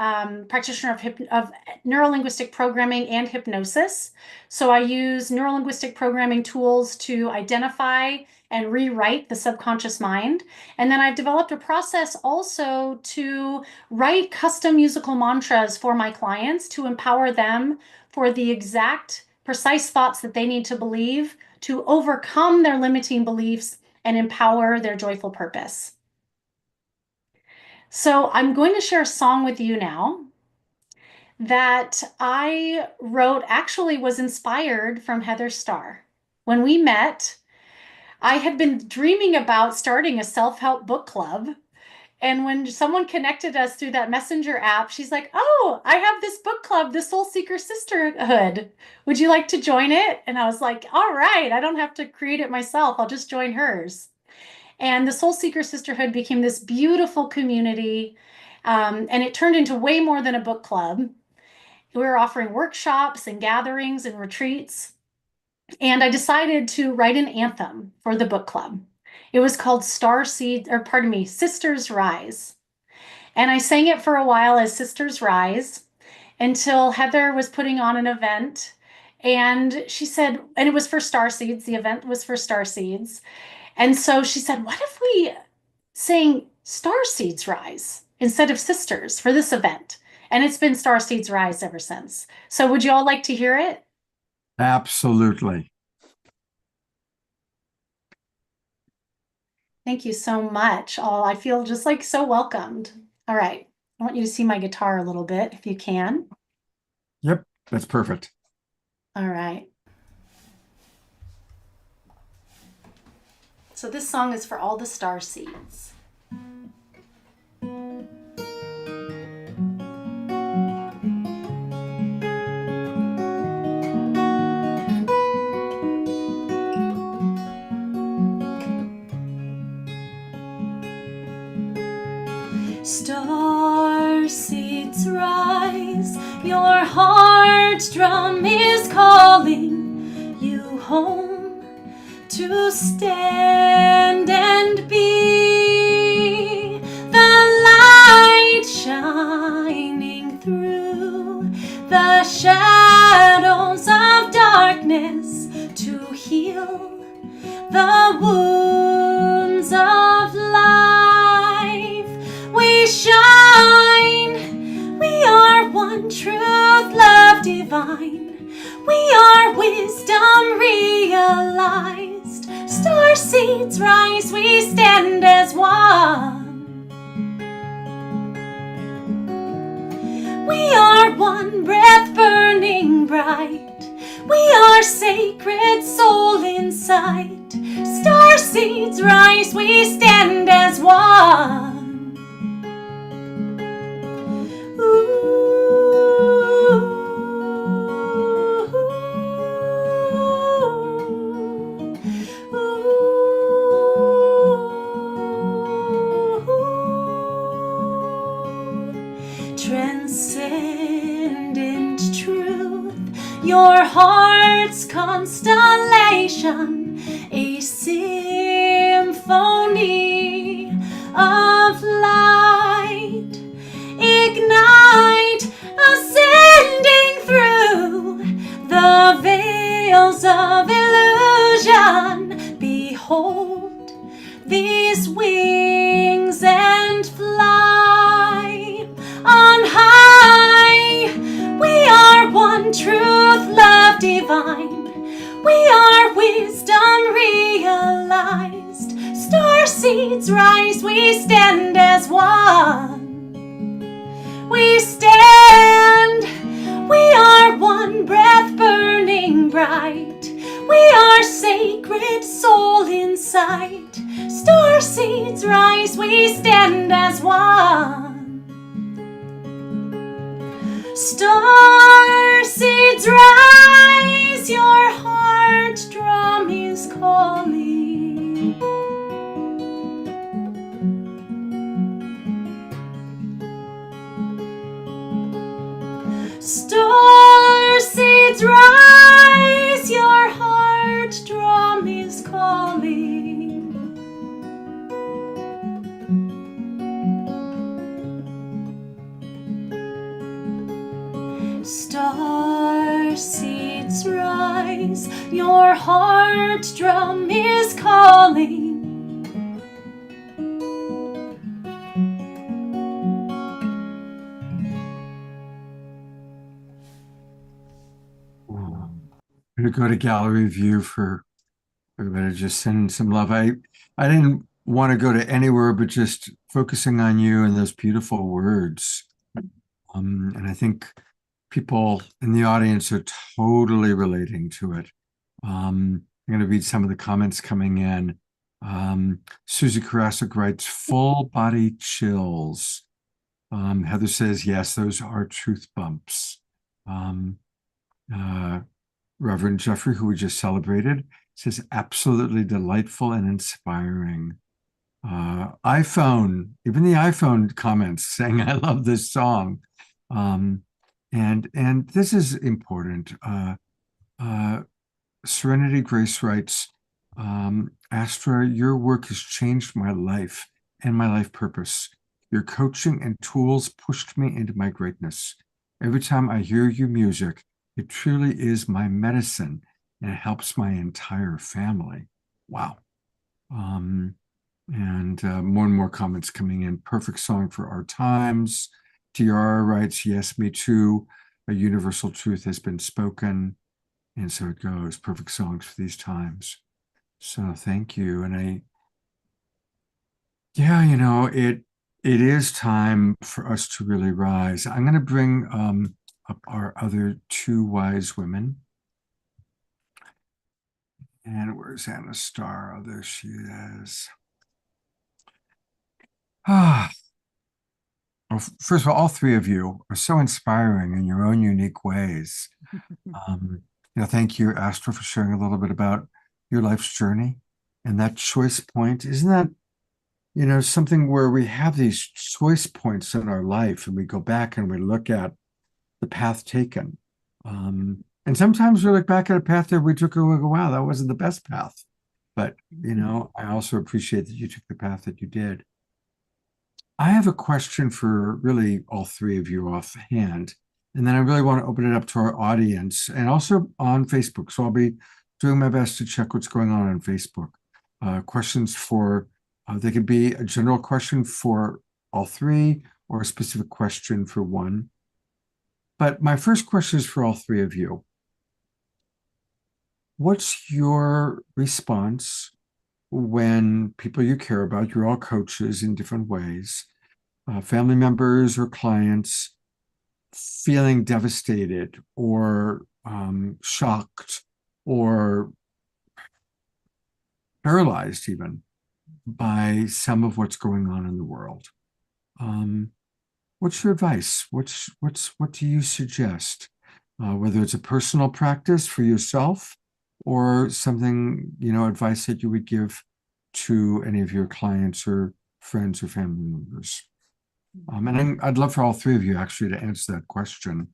Speaker 9: practitioner of neurolinguistic programming and hypnosis. So I use neurolinguistic programming tools to identify and rewrite the subconscious mind. And then I've developed a process also to write custom musical mantras for my clients to empower them for the exact precise thoughts that they need to believe to overcome their limiting beliefs and empower their joyful purpose. So I'm going to share a song with you now that I wrote, actually was inspired from Heather Starr. When we met, I had been dreaming about starting a self-help book club. And when someone connected us through that messenger app, she's like, oh, I have this book club, the Soul Seeker Sisterhood. Would you like to join it? And I was like, all right, I don't have to create it myself. I'll just join hers. And the Soul Seeker Sisterhood became this beautiful community, and it turned into way more than a book club. We were offering workshops and gatherings and retreats. And I decided to write an anthem for the book club. It was called Sisters Rise. And I sang it for a while as Sisters Rise until Heather was putting on an event. And she said, and it was for Starseeds, the event was for Starseeds. And so she said, what if we sang Starseeds Rise instead of Sisters for this event? And it's been Starseeds Rise ever since. So would you all like to hear it?
Speaker 2: Absolutely.
Speaker 9: Thank you so much. Oh, I feel just like so welcomed. All right. I want you to see my guitar a little bit if you can.
Speaker 2: Yep, that's perfect.
Speaker 9: All right. So this song is for all the star seeds. Star seeds rise, your heart's drum is calling you home to to stand and be the light shining through the shadows of darkness to heal the wounds of life. We shine, we are one truth, love divine. We are wisdom realized. Star seeds rise, we stand as one. We are one breath burning bright. We are sacred soul in sight. Star seeds rise, we stand as one. Transcendent truth, your heart's constellation, a symphony of light. Ignite, ascending through the veils of illusion. Behold these wings and fly on high. We are one truth, love divine. We are wisdom realized. Star seeds rise, we stand as one. We stand, we are one breath burning bright. We are sacred soul in sight. Star seeds rise, we stand as one. Star seeds rise, your heart drum is calling. Star seeds rise, your heart drum is calling. Star seeds rise, your heart drum is calling.
Speaker 2: I'm going to go to gallery view for everybody, just sending some love. I didn't want to go to anywhere but just focusing on you and those beautiful words. And I think people in the audience are totally relating to it. I'm going to read some of the comments coming in. Susie Karasik writes, full body chills. Heather says, yes, those are truth bumps. Reverend Jeffrey, who we just celebrated, says, absolutely delightful and inspiring. iPhone, even the iPhone comments saying, I love this song. And this is important. Serenity Grace writes, Astra, your work has changed my life and my life purpose. Your coaching and tools pushed me into my greatness. Every time I hear your music, it truly is my medicine and it helps my entire family. Wow. And more and more comments coming in. Perfect song for our times. Tiara writes, yes, me too. A universal truth has been spoken. And so it goes. Perfect songs for these times. So thank you. And yeah, you know, it is time for us to really rise. I'm going to bring up our other two wise women. And where's Anna Starr? Oh, there she is. Well, first of all three of you are so inspiring in your own unique ways. Thank you, Astra, for sharing a little bit about your life's journey and that choice point. Isn't that, something where we have these choice points in our life and we go back and we look at the path taken. And sometimes we look back at a path that we took and we go, wow, that wasn't the best path. But, you know, I also appreciate that you took the path that you did. I have a question for really all three of you offhand, and then I really want to open it up to our audience and also on Facebook. So I'll be doing my best to check what's going on Facebook. Questions for, they could be a general question for all three or a specific question for one. But my first question is for all three of you. What's your response when people you care about, you're all coaches in different ways, family members or clients, feeling devastated or shocked or paralyzed even by some of what's going on in the world? What's your advice? What do you suggest? Whether it's a personal practice for yourself or something, you know, advice that you would give to any of your clients or friends or family members. And I'd love for all three of you actually to answer that question.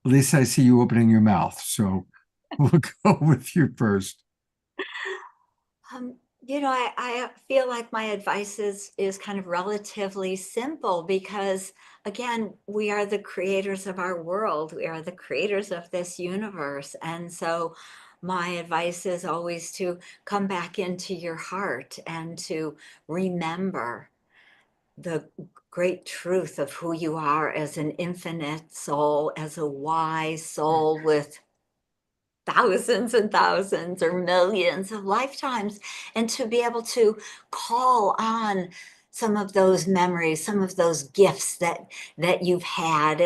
Speaker 2: Lisa, I see you opening your mouth, so we'll go with you first.
Speaker 6: You know, I feel like my advice is kind of relatively simple because, again, we are the creators of our world. We are the creators of this universe. And so my advice is always to come back into your heart and to remember the great truth of who you are as an infinite soul, as a wise soul with thousands and thousands or millions of lifetimes, and to be able to call on some of those memories, some of those gifts that you've had.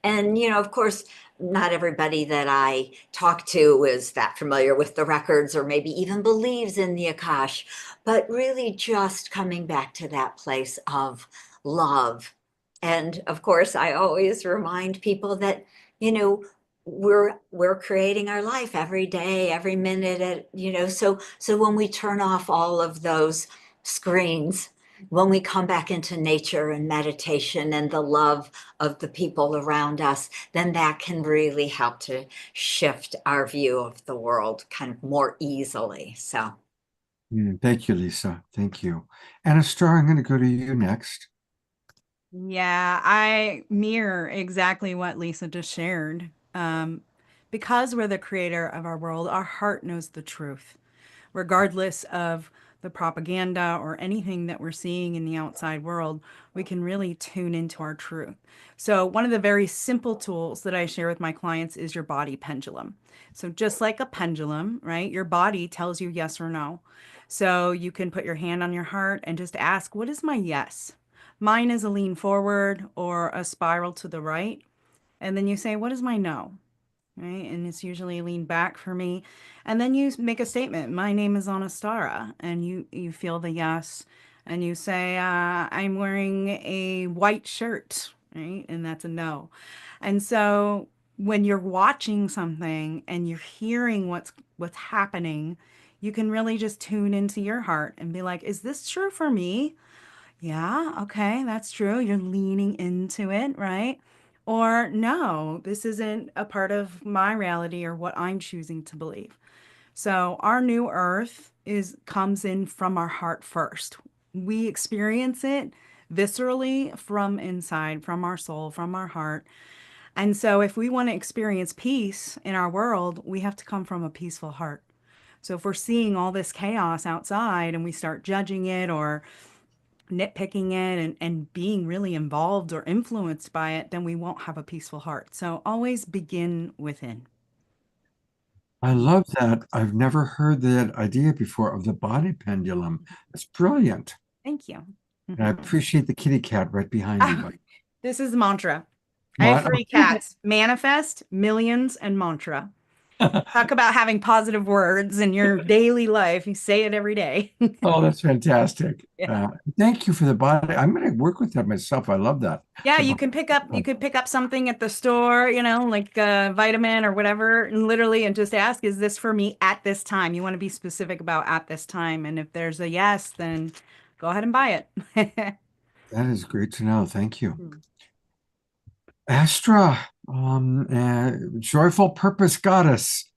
Speaker 6: And you know, of course, not everybody that I talk to is that familiar with the records or maybe even believes in the Akash, but really just coming back to that place of love. And of course, I always remind people that, you know, we're creating our life every day, every minute, you know, so when we turn off all of those screens, when we come back into nature and meditation and the love of the people around us, then that can really help to shift our view of the world kind of more easily. So
Speaker 2: Thank you, Lisa. Thank you. Anastar, I'm going to go to you next.
Speaker 5: Yeah, I mirror exactly what Lisa just shared. Because we're the creator of our world, our heart knows the truth, regardless of the propaganda or anything that we're seeing in the outside world. We can really tune into our truth. So one of the very simple tools that I share with my clients is your body pendulum. So just like a pendulum, right? Your body tells you yes or no. So you can put your hand on your heart and just ask, what is my yes? Mine is a lean forward or a spiral to the right. And then you say, what is my no? Right? And it's usually lean back for me. And then you make a statement. My name is Anastara. And you feel the yes. And you say, I'm wearing a white shirt. Right? And that's a no. And so when you're watching something and you're hearing what's happening, you can really just tune into your heart and be like, is this true for me? Yeah, okay, that's true. You're leaning into it, right? Or no, this isn't a part of my reality or what I'm choosing to believe. So our new earth comes in from our heart first. We experience it viscerally from inside, from our soul, from our heart. And so if we want to experience peace in our world, we have to come from a peaceful heart. So if we're seeing all this chaos outside and we start judging it or nitpicking it and being really involved or influenced by it, then we won't have a peaceful heart. So always begin within.
Speaker 2: I love that. I've never heard that idea before of the body pendulum. It's brilliant.
Speaker 5: Thank you.
Speaker 2: And I appreciate the kitty cat right behind you.
Speaker 5: This is mantra. I have 3 cats: manifest, millions, and mantra. Talk about having positive words in your daily life. You say it every day.
Speaker 2: Oh, that's fantastic.
Speaker 5: Yeah.
Speaker 2: Thank you for the body. I'm going to work with that myself. I love that.
Speaker 5: Yeah, you can pick up something at the store, you know, like a vitamin or whatever, and literally and just ask, is this for me at this time? You want to be specific about at this time. And if there's a yes, then go ahead and buy it.
Speaker 2: That is great to know. Thank you. Astra, joyful purpose goddess.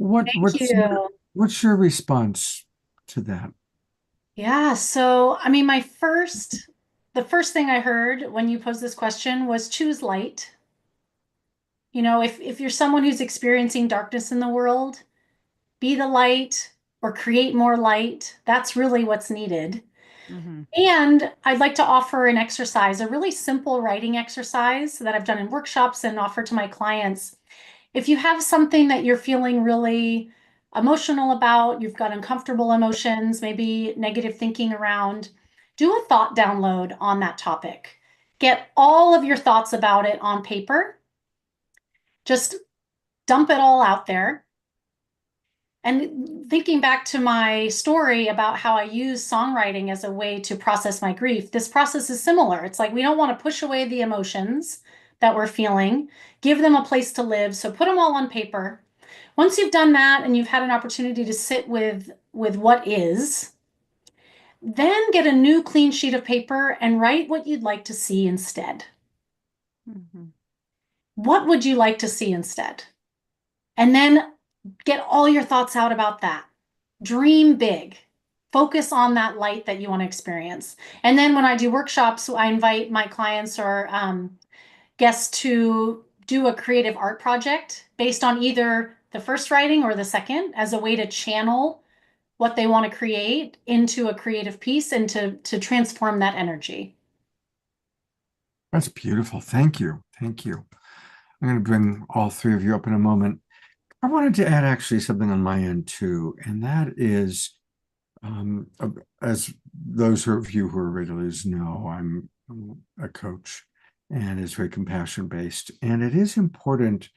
Speaker 9: Thank you.
Speaker 2: What's your response to that?
Speaker 9: Yeah, so I mean, the first thing I heard when you posed this question was choose light. You know, if you're someone who's experiencing darkness in the world, be the light or create more light. That's really what's needed.
Speaker 5: Mhm.
Speaker 9: And I'd like to offer an exercise, a really simple writing exercise that I've done in workshops and offer to my clients. If you have something that you're feeling really emotional about, you've got uncomfortable emotions, maybe negative thinking around, do a thought download on that topic. Get all of your thoughts about it on paper. Just dump it all out there. And thinking back to my story about how I use songwriting as a way to process my grief, this process is similar. It's like we don't want to push away the emotions that we're feeling, give them a place to live. So put them all on paper. Once you've done that and you've had an opportunity to sit with what is, then get a new clean sheet of paper and write what you'd like to see instead.
Speaker 5: Mhm.
Speaker 9: What would you like to see instead? And then get all your thoughts out about that. Dream big. Focus on that light that you want to experience. And then when I do workshops, I invite my clients or guests to do a creative art project based on either the first writing or the second as a way to channel what they want to create into a creative piece and to transform that energy.
Speaker 2: That's beautiful. Thank you. Thank you. I'm going to bring all three of you up in a moment. I wanted to add actually something on my end too, and that is, as those of you who are regulars know, I'm a coach, and it's very compassion based, and it is important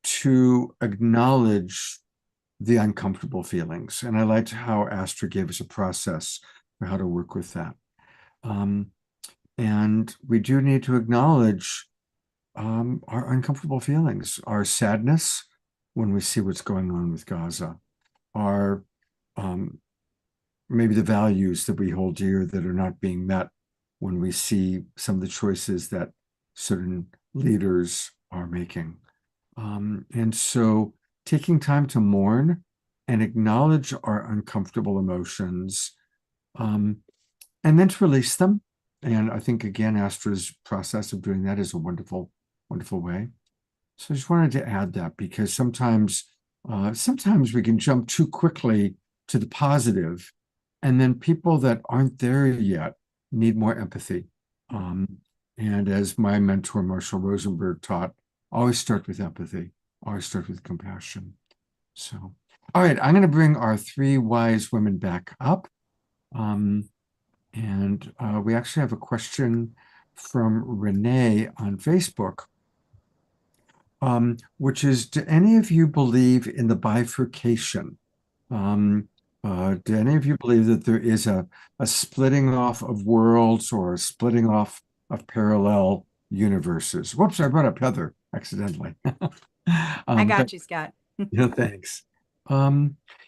Speaker 2: to acknowledge the uncomfortable feelings. And I liked how Astra gave us a process for how to work with that. And we do need to acknowledge our uncomfortable feelings, our sadness when we see what's going on with Gaza, our maybe the values that we hold dear that are not being met when we see some of the choices that certain leaders are making. And so taking time to mourn and acknowledge our uncomfortable emotions, and then to release them. And I think, again, Astra's process of doing that is a wonderful, wonderful way. So I just wanted to add that because sometimes we can jump too quickly to the positive, and then people that aren't there yet need more empathy. And as my mentor, Marshall Rosenberg, taught, always start with empathy, always start with compassion. So, all right, I'm going to bring our three wise women back up. And we actually have a question from Renee on Facebook, which is, do any of you believe in the bifurcation? Do any of you believe that there is a splitting off of worlds or a splitting off of parallel universes? Whoops, I brought up Heather accidentally.
Speaker 5: I got you, Scott.
Speaker 2: Yeah, thanks.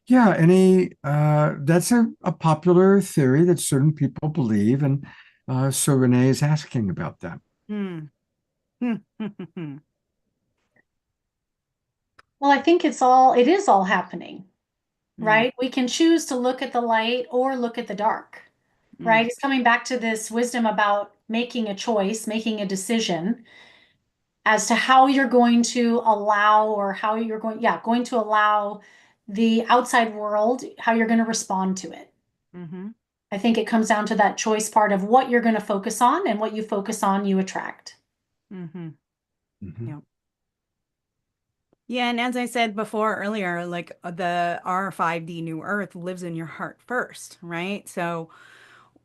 Speaker 2: Yeah, that's a popular theory that certain people believe, and so Renee is asking about that.
Speaker 5: Hmm.
Speaker 9: Well, I think it is all happening, right? We can choose to look at the light or look at the dark, right? It's coming back to this wisdom about making a choice, making a decision as to how you're going to allow or how you're going to allow the outside world, how you're going to respond to it.
Speaker 5: Mm-hmm.
Speaker 9: I think it comes down to that choice part of what you're going to focus on, and what you focus on, you attract.
Speaker 5: Mm-hmm.
Speaker 2: Mhm.
Speaker 5: Yep. Yeah, and as I said before earlier, like our 5D New Earth lives in your heart first, right? So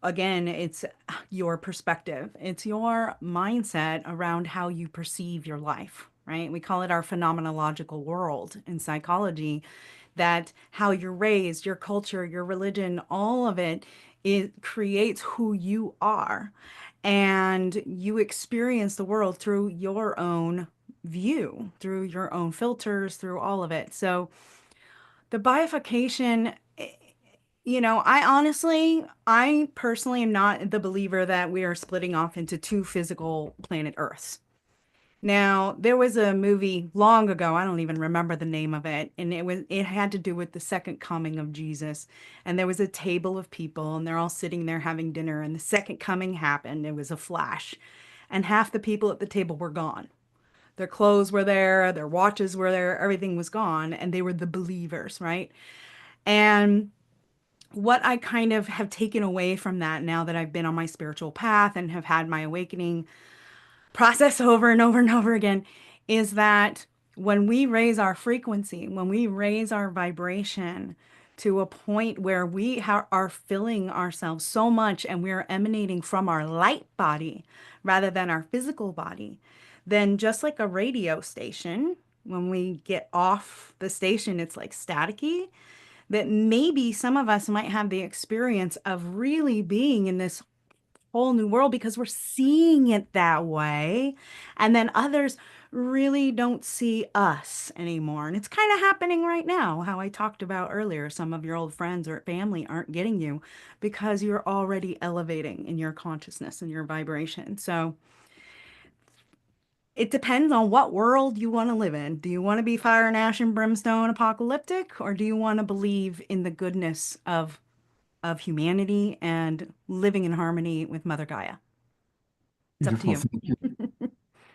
Speaker 5: again, it's your perspective. It's your mindset around how you perceive your life, right? We call it our phenomenological world in psychology, that how you're raised, your culture, your religion, all of it creates who you are. And you experience the world through your own view, through your own filters, through all of it. So the bifurcation, I personally am not the believer that we are splitting off into two physical planet Earths. Now, there was a movie long ago, I don't even remember the name of it, and it had to do with the second coming of Jesus. And there was a table of people and they're all sitting there having dinner, and the second coming happened. It was a flash. And half the people at the table were gone. Their clothes were there, their watches were there, everything was gone, and they were the believers, right? And what I kind of have taken away from that now that I've been on my spiritual path and have had my awakening process over and over and over again is that when we raise our frequency, when we raise our vibration to a point where we are filling ourselves so much and we're emanating from our light body rather than our physical body, then just like a radio station, when we get off the station, it's like staticky, that maybe some of us might have the experience of really being in this whole new world because we're seeing it that way. And then others really don't see us anymore. And it's kind of happening right now, how I talked about earlier. Some of your old friends or family aren't getting you because you're already elevating in your consciousness and your vibration. So it depends on what world you want to live in. Do you want to be fire and ash and brimstone apocalyptic, or do you want to believe in the goodness of humanity and living in harmony with Mother Gaia? It's up to
Speaker 2: Beautiful.
Speaker 5: you.
Speaker 2: Thank you.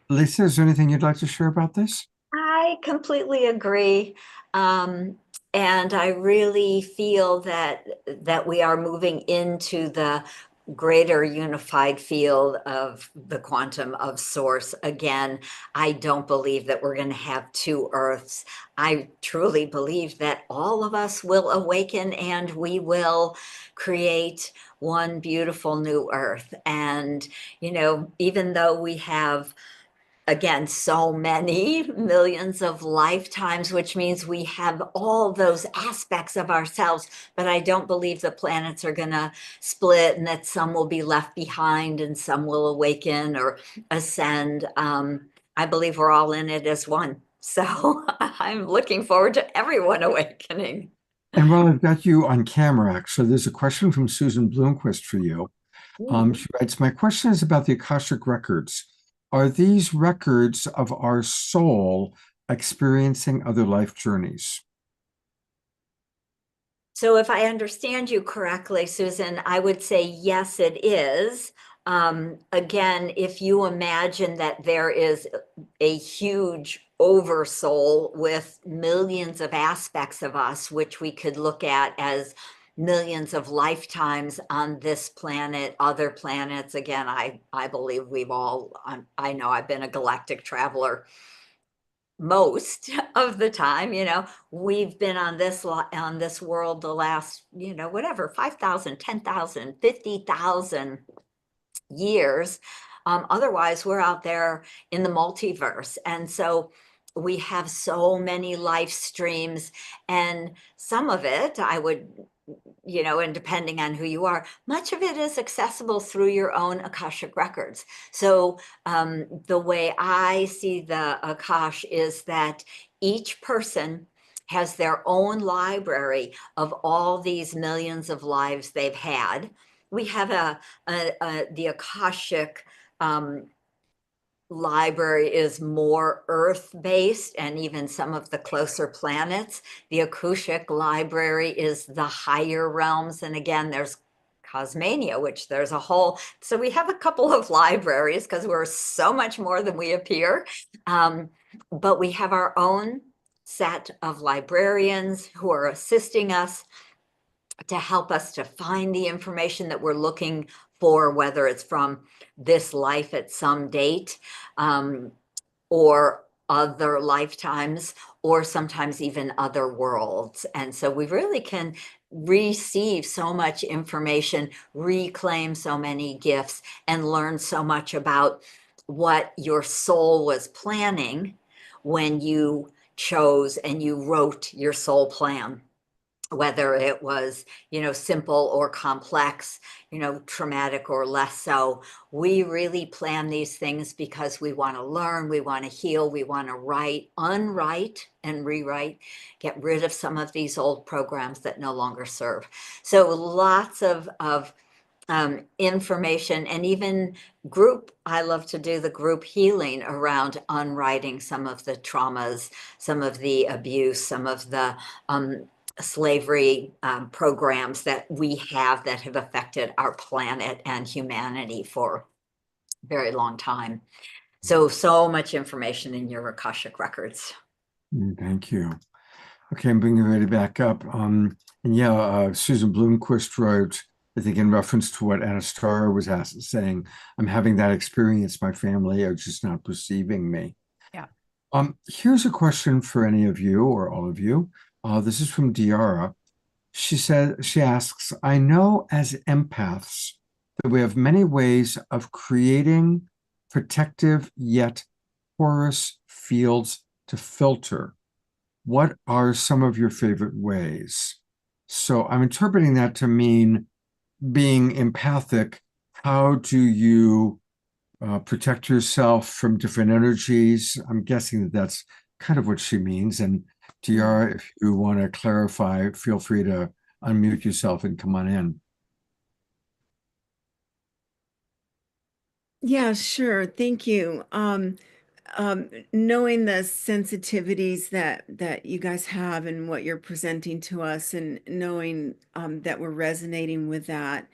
Speaker 2: Lisa, is there anything you'd like to share about this?
Speaker 6: I completely agree. And I really feel that we are moving into the greater unified field of the quantum of source. Again, I don't believe that we're going to have two earths. I truly believe that all of us will awaken and we will create one beautiful new earth. And, you know, even though we have, again, so many millions of lifetimes, which means we have all those aspects of ourselves, but I don't believe the planets are going to split and that some will be left behind and some will awaken or ascend. I believe we're all in it as one. So I'm looking forward to everyone awakening.
Speaker 2: And while I've got you on camera, actually, there's a question from Susan Bloomquist for you. She writes, my question is about the Akashic records. Are these records of our soul experiencing other life journeys?
Speaker 6: So if I understand you correctly, Susan, I would say yes, it is. Again, if you imagine that there is a huge oversoul with millions of aspects of us, which we could look at as millions of lifetimes on this planet, other planets. Again, I believe we've all, I know I've been a galactic traveler most of the time. You know, we've been on this world the last, you know, whatever, 5,000, 10,000, 50,000 years. Otherwise, we're out there in the multiverse. And so we have so many life streams, and some of it, I would, you know, and depending on who you are, much of it is accessible through your own Akashic records. So the way I see the Akash is that each person has their own library of all these millions of lives they've had. We have the Akashic library is more earth-based, and even some of the closer planets. The Akashic library is the higher realms. And again, there's Cosmania, which there's a whole, so we have a couple of libraries because we're so much more than we appear. But we have our own set of librarians who are assisting us to help us to find the information that we're looking for, whether it's from this life at some date, or other lifetimes, or sometimes even other worlds. And so we really can receive so much information, reclaim so many gifts, and learn so much about what your soul was planning when you chose and you wrote your soul plan. Whether it was, you know, simple or complex, you know, traumatic or less so. We really plan these things because we want to learn, we want to heal, we want to write, unwrite and rewrite, get rid of some of these old programs that no longer serve. So lots of information and even I love to do the group healing around unwriting some of the traumas, some of the abuse, some of the slavery programs that we have that have affected our planet and humanity for a very long time. So much information in your Akashic records.
Speaker 2: Thank you. Okay, I'm bringing everybody back up. And yeah, Susan Bloomquist wrote, I think in reference to what Anastasia was saying, I'm having that experience. My family are just not perceiving me.
Speaker 5: Yeah.
Speaker 2: Here's a question for any of you or all of you. This is from Diara. She asks, I know as empaths that we have many ways of creating protective yet porous fields to filter. What are some of your favorite ways? So I'm interpreting that to mean being empathic. How do you protect yourself from different energies? I'm guessing that that's kind of what she means. And Diara, if you want to clarify, feel free to unmute yourself and come on in.
Speaker 10: Yeah, sure. Thank you. Knowing the sensitivities that you guys have and what you're presenting to us, and knowing that we're resonating with that,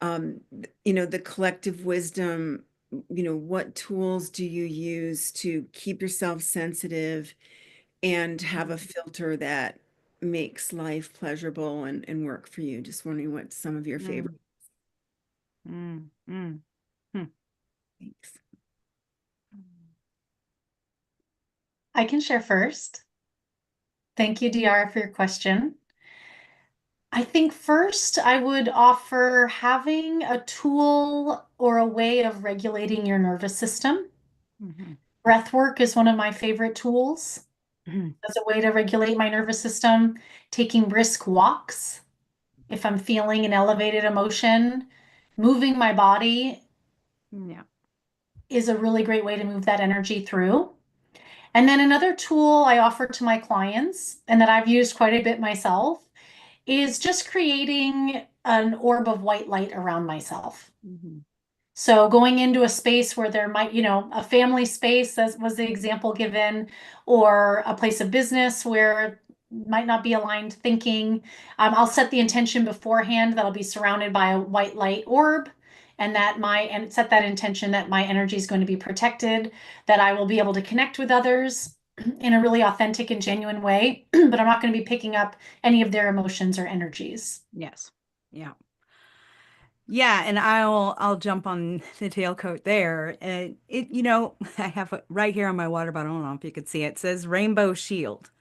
Speaker 10: the collective wisdom, what tools do you use to keep yourself sensitive and have a filter that makes life pleasurable and work for you? Just wondering what some of your favorite. Thanks.
Speaker 9: I can share first. Thank you, Diara, for your question. I think first I would offer having a tool or a way of regulating your nervous system. Breath work is one of my favorite tools as a way to regulate my nervous system. Taking brisk walks, if I'm feeling an elevated emotion, moving my body is a really great way to move that energy through. And then another tool I offer to my clients, and that I've used quite a bit myself, is just creating an orb of white light around myself. So going into a space where there might, a family space, as was the example given, or a place of business where might not be aligned thinking. I'll set the intention beforehand that I'll be surrounded by a white light orb, and set that intention that my energy is going to be protected, that I will be able to connect with others in a really authentic and genuine way, but I'm not going to be picking up any of their emotions or energies.
Speaker 5: Yes. Yeah. Yeah, and I'll jump on the tailcoat there. I have it right here on my water bottle. I don't know if you could see it. It says Rainbow Shield,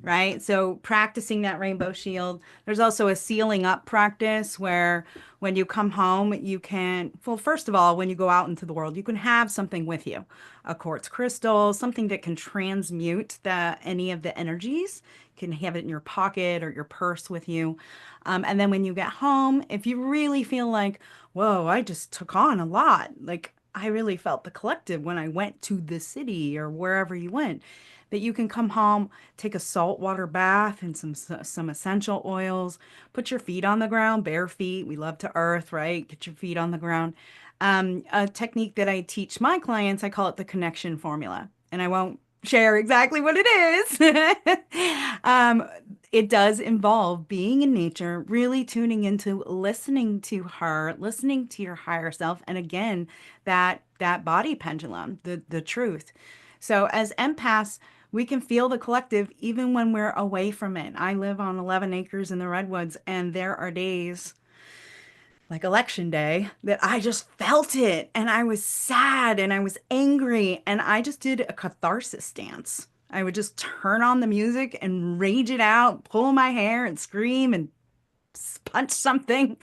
Speaker 5: right? So practicing that Rainbow Shield. There's also a sealing up practice where when you come home, you can, well, first of all, when you go out into the world, you can have something with you, a quartz crystal, something that can transmute any of the energies. You can have it in your pocket or your purse with you. And then when you get home, if you really feel like, whoa, I just took on a lot, like I really felt the collective when I went to the city or wherever you went, that you can come home, take a saltwater bath and some essential oils, put your feet on the ground, bare feet. We love to earth, right? Get your feet on the ground. A technique that I teach my clients, I call it the connection formula, and I won't share exactly what it is. It does involve being in nature, really tuning into listening to her, listening to your higher self, and again, that body pendulum, the truth. So as empaths, we can feel the collective even when we're away from it. I live on 11 acres in the Redwoods, and there are days like election day that I just felt it, and I was sad and I was angry, and I just did a catharsis dance. I would just turn on the music and rage it out, pull my hair and scream and punch something,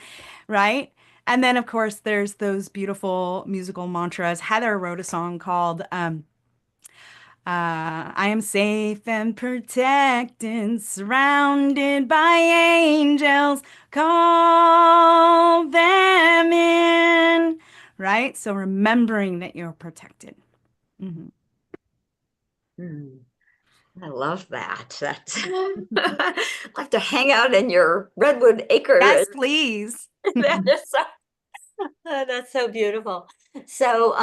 Speaker 5: right? And then, of course, there's those beautiful musical mantras. Heather wrote a song called I am safe and protected, surrounded by angels, call them in, right? So remembering that you're protected.
Speaker 6: I love that. That's I'll have to hang out in your redwood acre.
Speaker 5: Yes, please.
Speaker 6: That is so That's so beautiful. So,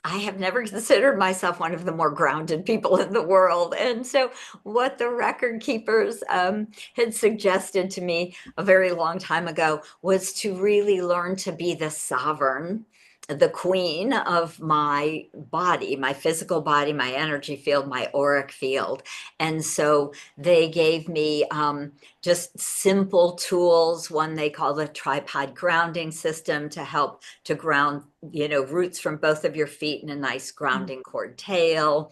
Speaker 6: I have never considered myself one of the more grounded people in the world. And so, what the record keepers had suggested to me a very long time ago was to really learn to be the sovereign, the queen of my body, my physical body, my energy field, my auric field. And so, they gave me just simple tools, one they call the tripod grounding system to help to ground, roots from both of your feet in a nice grounding cord tail.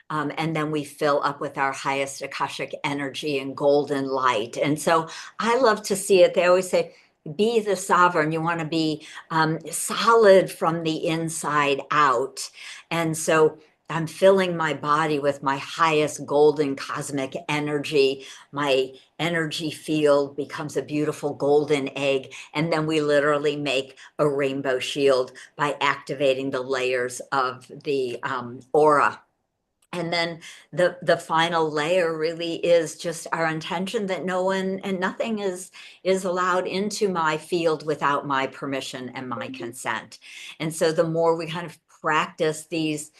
Speaker 6: And then we fill up with our highest Akashic energy and golden light. And so I love to see it. They always say, be the sovereign. You want to be solid from the inside out. And so I'm filling my body with my highest golden cosmic energy. My energy field becomes a beautiful golden egg. And then we literally make a rainbow shield by activating the layers of the aura. And then the final layer really is just our intention that no one and nothing is allowed into my field without my permission and my consent. And so the more we kind of practice these,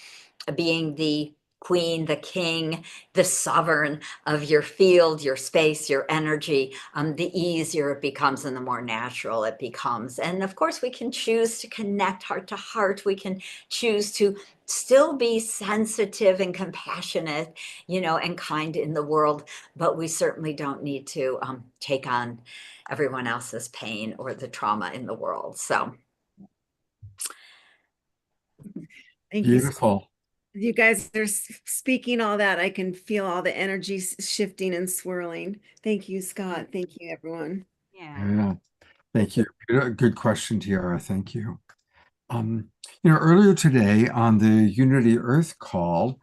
Speaker 6: being the queen, the king, the sovereign of your field, your space, your energy, the easier it becomes and the more natural it becomes. And of course, we can choose to connect heart to heart. We can choose to still be sensitive and compassionate, and kind in the world, but we certainly don't need to take on everyone else's pain or the trauma in the world. So.
Speaker 10: Thank you.
Speaker 2: Beautiful.
Speaker 10: You guys are speaking all that. I can feel all the energy shifting and swirling. Thank you, Scott. Thank you, everyone.
Speaker 2: Yeah. Thank you. Good question, Tiara. Thank you. Earlier today on the Unity Earth call,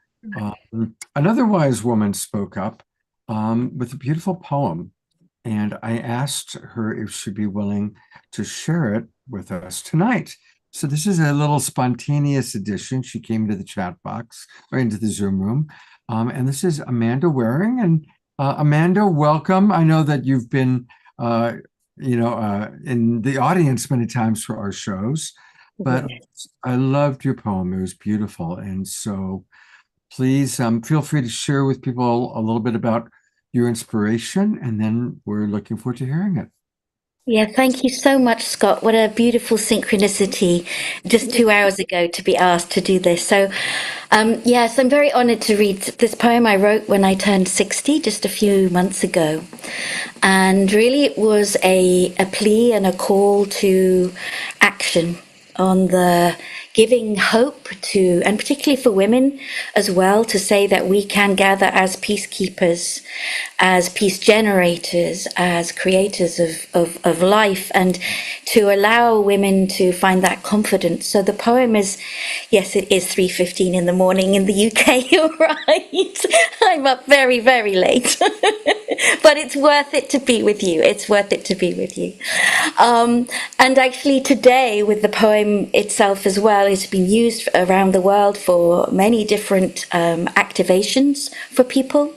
Speaker 2: another wise woman spoke up with a beautiful poem. And I asked her if she'd be willing to share it with us tonight. So this is a little spontaneous edition. She came to the chat box or into the Zoom room. And this is Amanda Waring. And Amanda, welcome. I know that you've been, in the audience many times for our shows, but I loved your poem. It was beautiful. And so please feel free to share with people a little bit about your inspiration, and then we're looking forward to hearing it.
Speaker 11: Yeah, thank you so much, Scott. What a beautiful synchronicity just 2 hours ago to be asked to do this. So, yes, I'm very honored to read this poem I wrote when I turned 60, just a few months ago. And really it was a plea and a call to action on the giving hope to, and particularly for women as well, to say that we can gather as peacekeepers, as peace generators, as creators of life, and to allow women to find that confidence. So the poem is, yes, it is 3:15 in the morning in the UK, you're right. I'm up very, very late. But it's worth it to be with you. It's worth it to be with you. And actually today with the poem itself as well, it's been used around the world for many different activations for people.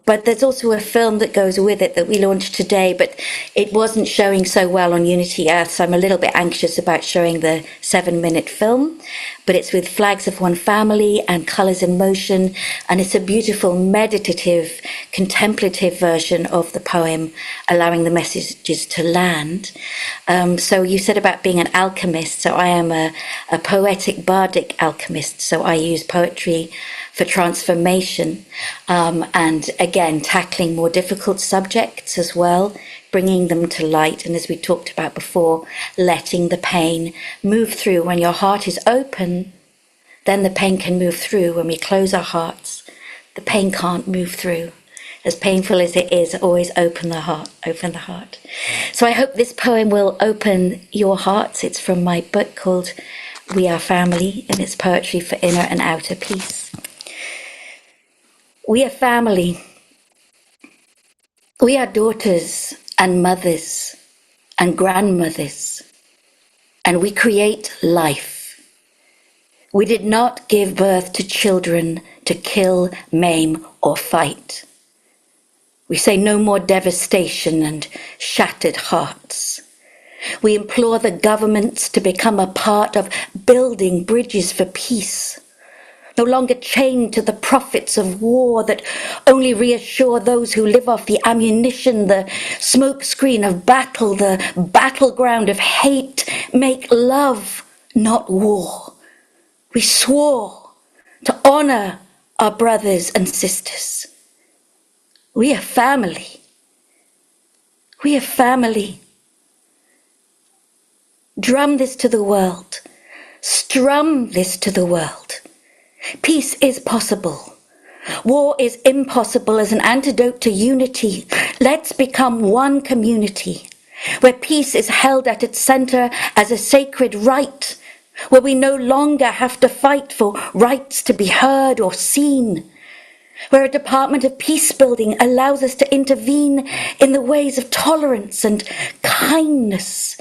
Speaker 11: But there's also a film that goes with it that we launched today, but it wasn't showing so well on Unity Earth, so I'm a little bit anxious about showing the 7-minute film. But it's with Flags of One Family and Colors in Motion, and it's a beautiful, meditative, contemplative version of the poem, allowing the messages to land. So you said about being an alchemist, so I am a poetic, bardic alchemist, so I use poetry for transformation, and again, tackling more difficult subjects as well, bringing them to light. And as we talked about before, letting the pain move through. When your heart is open, then the pain can move through. When we close our hearts, the pain can't move through. As painful as it is, always open the heart, open the heart. So I hope this poem will open your hearts. It's from my book called We Are Family, and it's poetry for inner and outer peace. We are family. We are daughters and mothers and grandmothers, and we create life. We did not give birth to children to kill, maim, or fight. We say no more devastation and shattered hearts. We implore the governments to become a part of building bridges for peace, no longer chained to the profits of war that only reassure those who live off the ammunition, the smokescreen of battle, the battleground of hate. Make love, not war. We swore to honor our brothers and sisters. We are family. We are family. Drum this to the world. Strum this to the world. Peace is possible. War is impossible as an antidote to unity. Let's become one community where peace is held at its center as a sacred right, where we no longer have to fight for rights to be heard or seen, where a Department of Peace Building allows us to intervene in the ways of tolerance and kindness,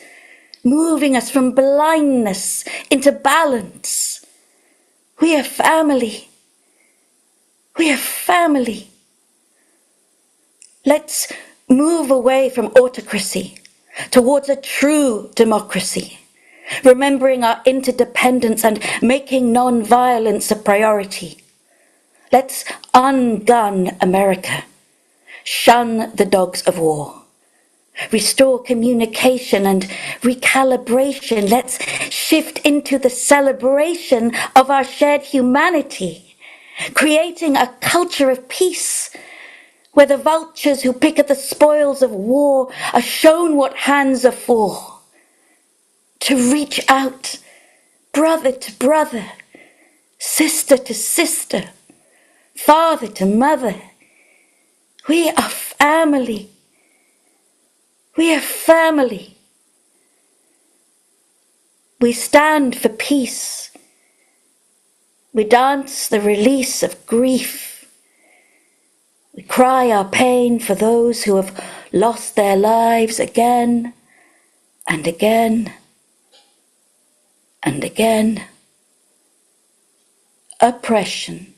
Speaker 11: moving us from blindness into balance. We are family. We are family. Let's move away from autocracy towards a true democracy, remembering our interdependence and making non-violence a priority. Let's ungun America, shun the dogs of war, restore communication and recalibration. Let's shift into the celebration of our shared humanity, creating a culture of peace where the vultures who pick at the spoils of war are shown what hands are for, to reach out, brother to brother, sister to sister, father to mother. We are family. We are family. We stand for peace. We dance the release of grief. We cry our pain for those who have lost their lives again and again and again. Oppression,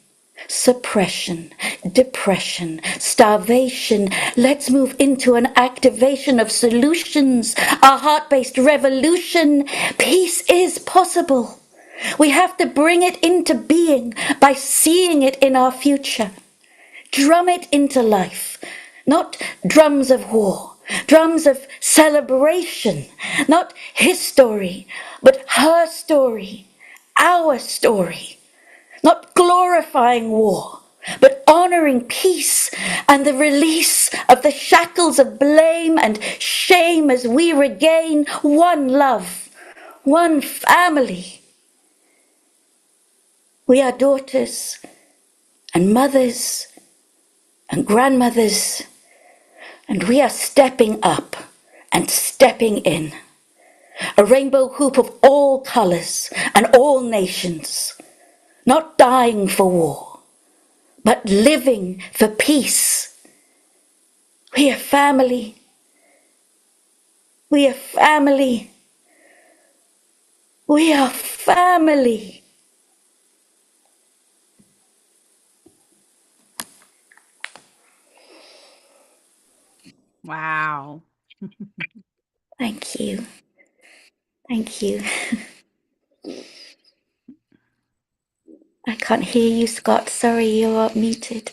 Speaker 11: suppression, depression, starvation. Let's move into an activation of solutions, a heart-based revolution. Peace is possible. We have to bring it into being by seeing it in our future. Drum it into life, not drums of war, drums of celebration, not his story, but her story, our story. Not glorifying war, but honoring peace and the release of the shackles of blame and shame as we regain one love, one family. We are daughters and mothers and grandmothers, and we are stepping up and stepping in. A rainbow hoop of all colors and all nations. Not dying for war, but living for peace. We are family. We are family. We are family.
Speaker 5: Wow.
Speaker 11: Thank you. Thank you. I can't hear you, Scott. Sorry, you're muted.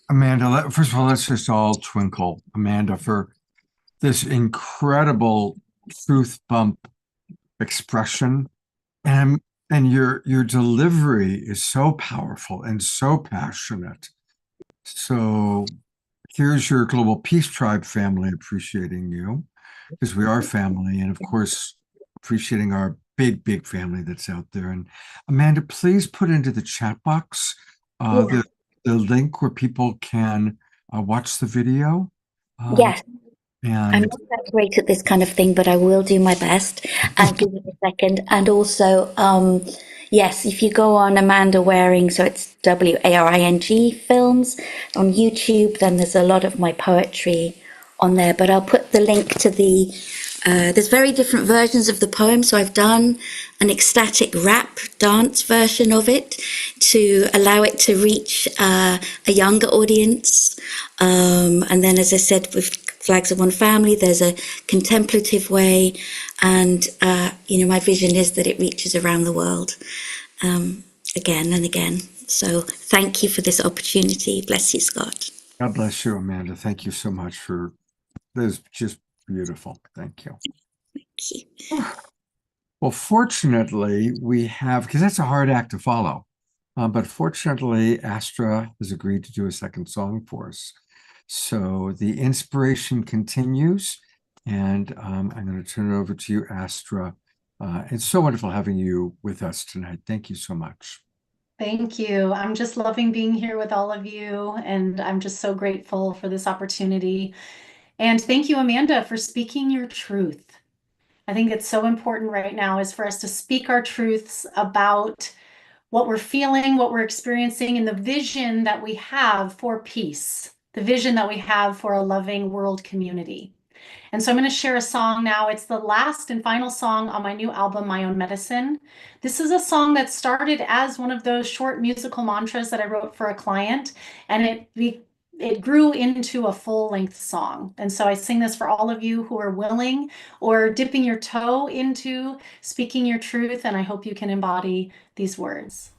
Speaker 2: Amanda, first of all, let's just all twinkle, Amanda, for this incredible truth bump expression. And your delivery is so powerful and so passionate. So here's your Global Peace Tribe family appreciating you, because we are family, and of course, appreciating our big family that's out there. And Amanda, please put into the chat box the link where people can watch the video.
Speaker 11: Yes.
Speaker 2: And
Speaker 11: I'm not that great at this kind of thing, but I will do my best and give it a second. And also, yes, if you go on Amanda Waring, so it's WARING Films on YouTube, then there's a lot of my poetry on there. But I'll put the link to the, there's very different versions of the poem. So I've done an ecstatic rap dance version of it to allow it to reach a younger audience. And then, as I said, with Flags of One Family, there's a contemplative way, and my vision is that it reaches around the world again and again. So thank you for this opportunity. Bless you, Scott.
Speaker 2: God bless you, Amanda. Thank you so much for this. Just beautiful. Thank you.
Speaker 11: Thank you.
Speaker 2: Well, fortunately, we have, because that's a hard act to follow. But fortunately, Astra has agreed to do a second song for us. So the inspiration continues, and I'm going to turn it over to you, Astra. It's so wonderful having you with us tonight. Thank you so much.
Speaker 9: Thank you. I'm just loving being here with all of you, and I'm just so grateful for this opportunity. And thank you, Amanda, for speaking your truth. I think it's so important right now is for us to speak our truths about what we're feeling, what we're experiencing, and the vision that we have for peace, the vision that we have for a loving world community. And so I'm going to share a song now. It's the last and final song on my new album, My Own Medicine. This is a song that started as one of those short musical mantras that I wrote for a client, and it grew into a full-length song. And so I sing this for all of you who are willing or dipping your toe into speaking your truth, and I hope you can embody these words.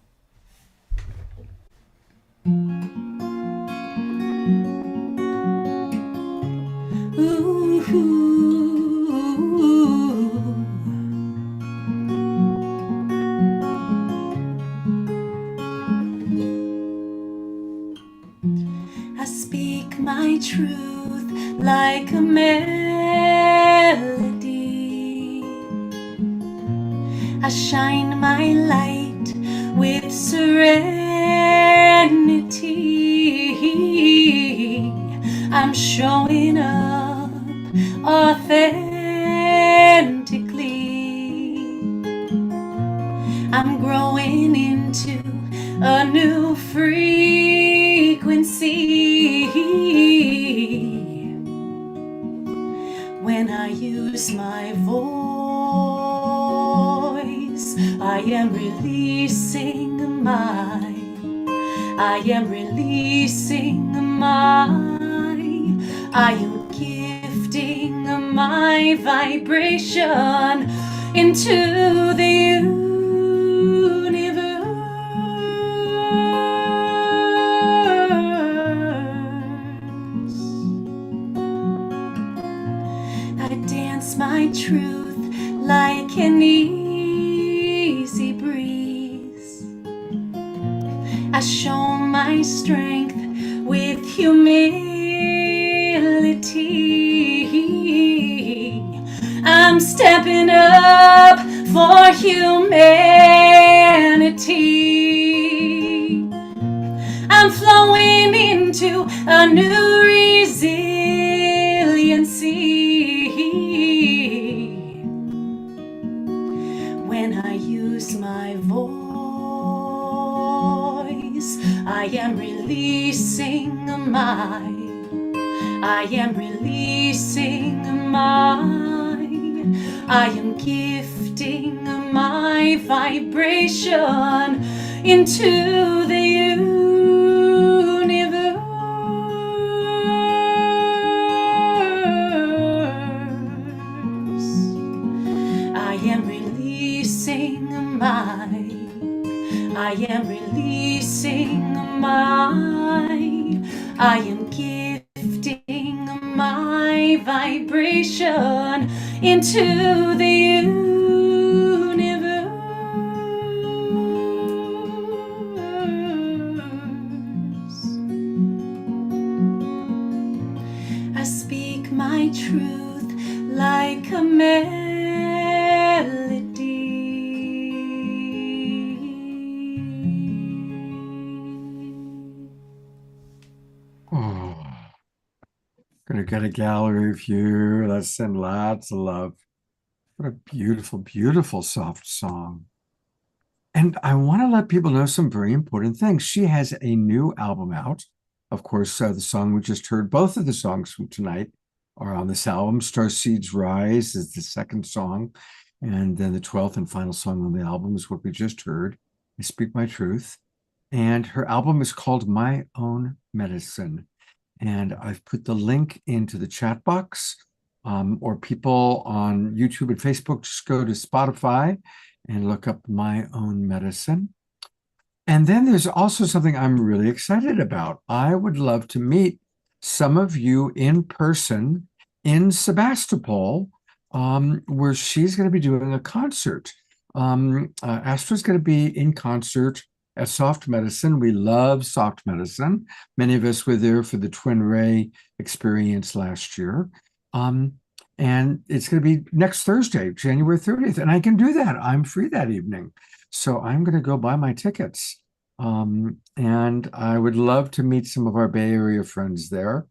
Speaker 9: I speak my truth like a melody. I shine my light with serenity. I'm showing up authentically. I'm growing into a new frequency. When I use my voice, I am releasing I am gifting my vibration into the universe. I dance my truth like an easy breeze. I show my strength with humility. I'm stepping up for humanity. I'm flowing into a new resiliency. When I use my voice, I am releasing I am gifting my vibration into the universe. I am releasing I am gifting my vibration into the universe. I speak my truth like a melody.
Speaker 2: Oh, gonna get a gallery view. Let's send lots of love. What a beautiful, beautiful soft song. And I want to let people know some very important things. She has a new album out. Of course, the song we just heard, both of the songs from tonight are on this album. Starseeds Rise is the second song. And then the 12th and final song on the album is what we just heard, I Speak My Truth. And her album is called My Own Medicine. And I've put the link into the chat box. Or people on YouTube and Facebook, just go to Spotify and look up My Own Medicine. And then there's also something I'm really excited about. I would love to meet some of you in person in Sebastopol, where she's going to be doing a concert. Astra's going to be in concert at Soft Medicine. We love Soft Medicine. Many of us were there for the Twin Ray experience last year. And it's going to be next Thursday, January 30th. And I can do that. I'm free that evening. So I'm going to go buy my tickets. And I would love to meet some of our Bay Area friends there.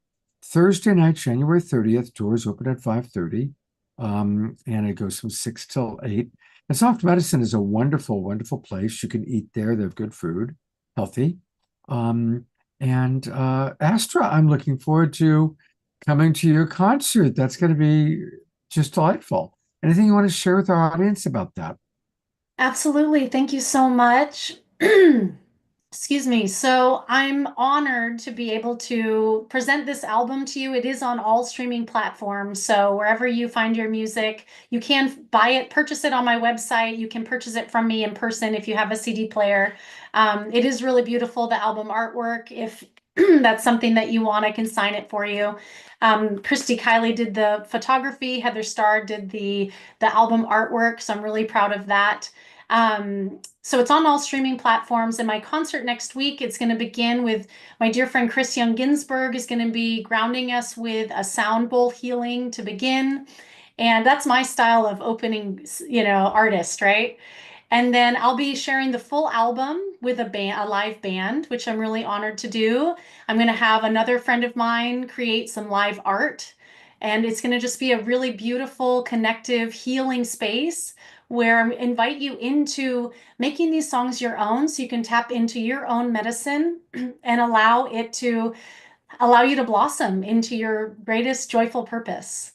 Speaker 2: Thursday night, January 30th, doors open at 5:30. And it goes from 6 till 8. And Soft Medicine is a wonderful, wonderful place. You can eat there. They have good food, healthy. Astra, I'm looking forward to coming to your concert. That's going to be just delightful. Anything you want to share with our audience about that?
Speaker 9: Absolutely. Thank you so much. Excuse me. So I'm honored to be able to present this album to you. It is on all streaming platforms. So wherever you find your music, you can buy it, purchase it on my website. You can purchase it from me in person if you have a CD player. It is really beautiful, the album artwork. If that's something that you want, I can sign it for you. Christy Kiley did the photography. Heather Starr did the album artwork. So I'm really proud of that. So it's on all streaming platforms. And my concert next week, it's going to begin with my dear friend Chris Young Ginsburg is going to be grounding us with a sound bowl healing to begin. And that's my style of opening, artist, right? And then I'll be sharing the full album with a live band, which I'm really honored to do. I'm going to have another friend of mine create some live art. And it's going to just be a really beautiful, connective, healing space where I invite you into making these songs your own so you can tap into your own medicine and allow you to blossom into your greatest joyful purpose.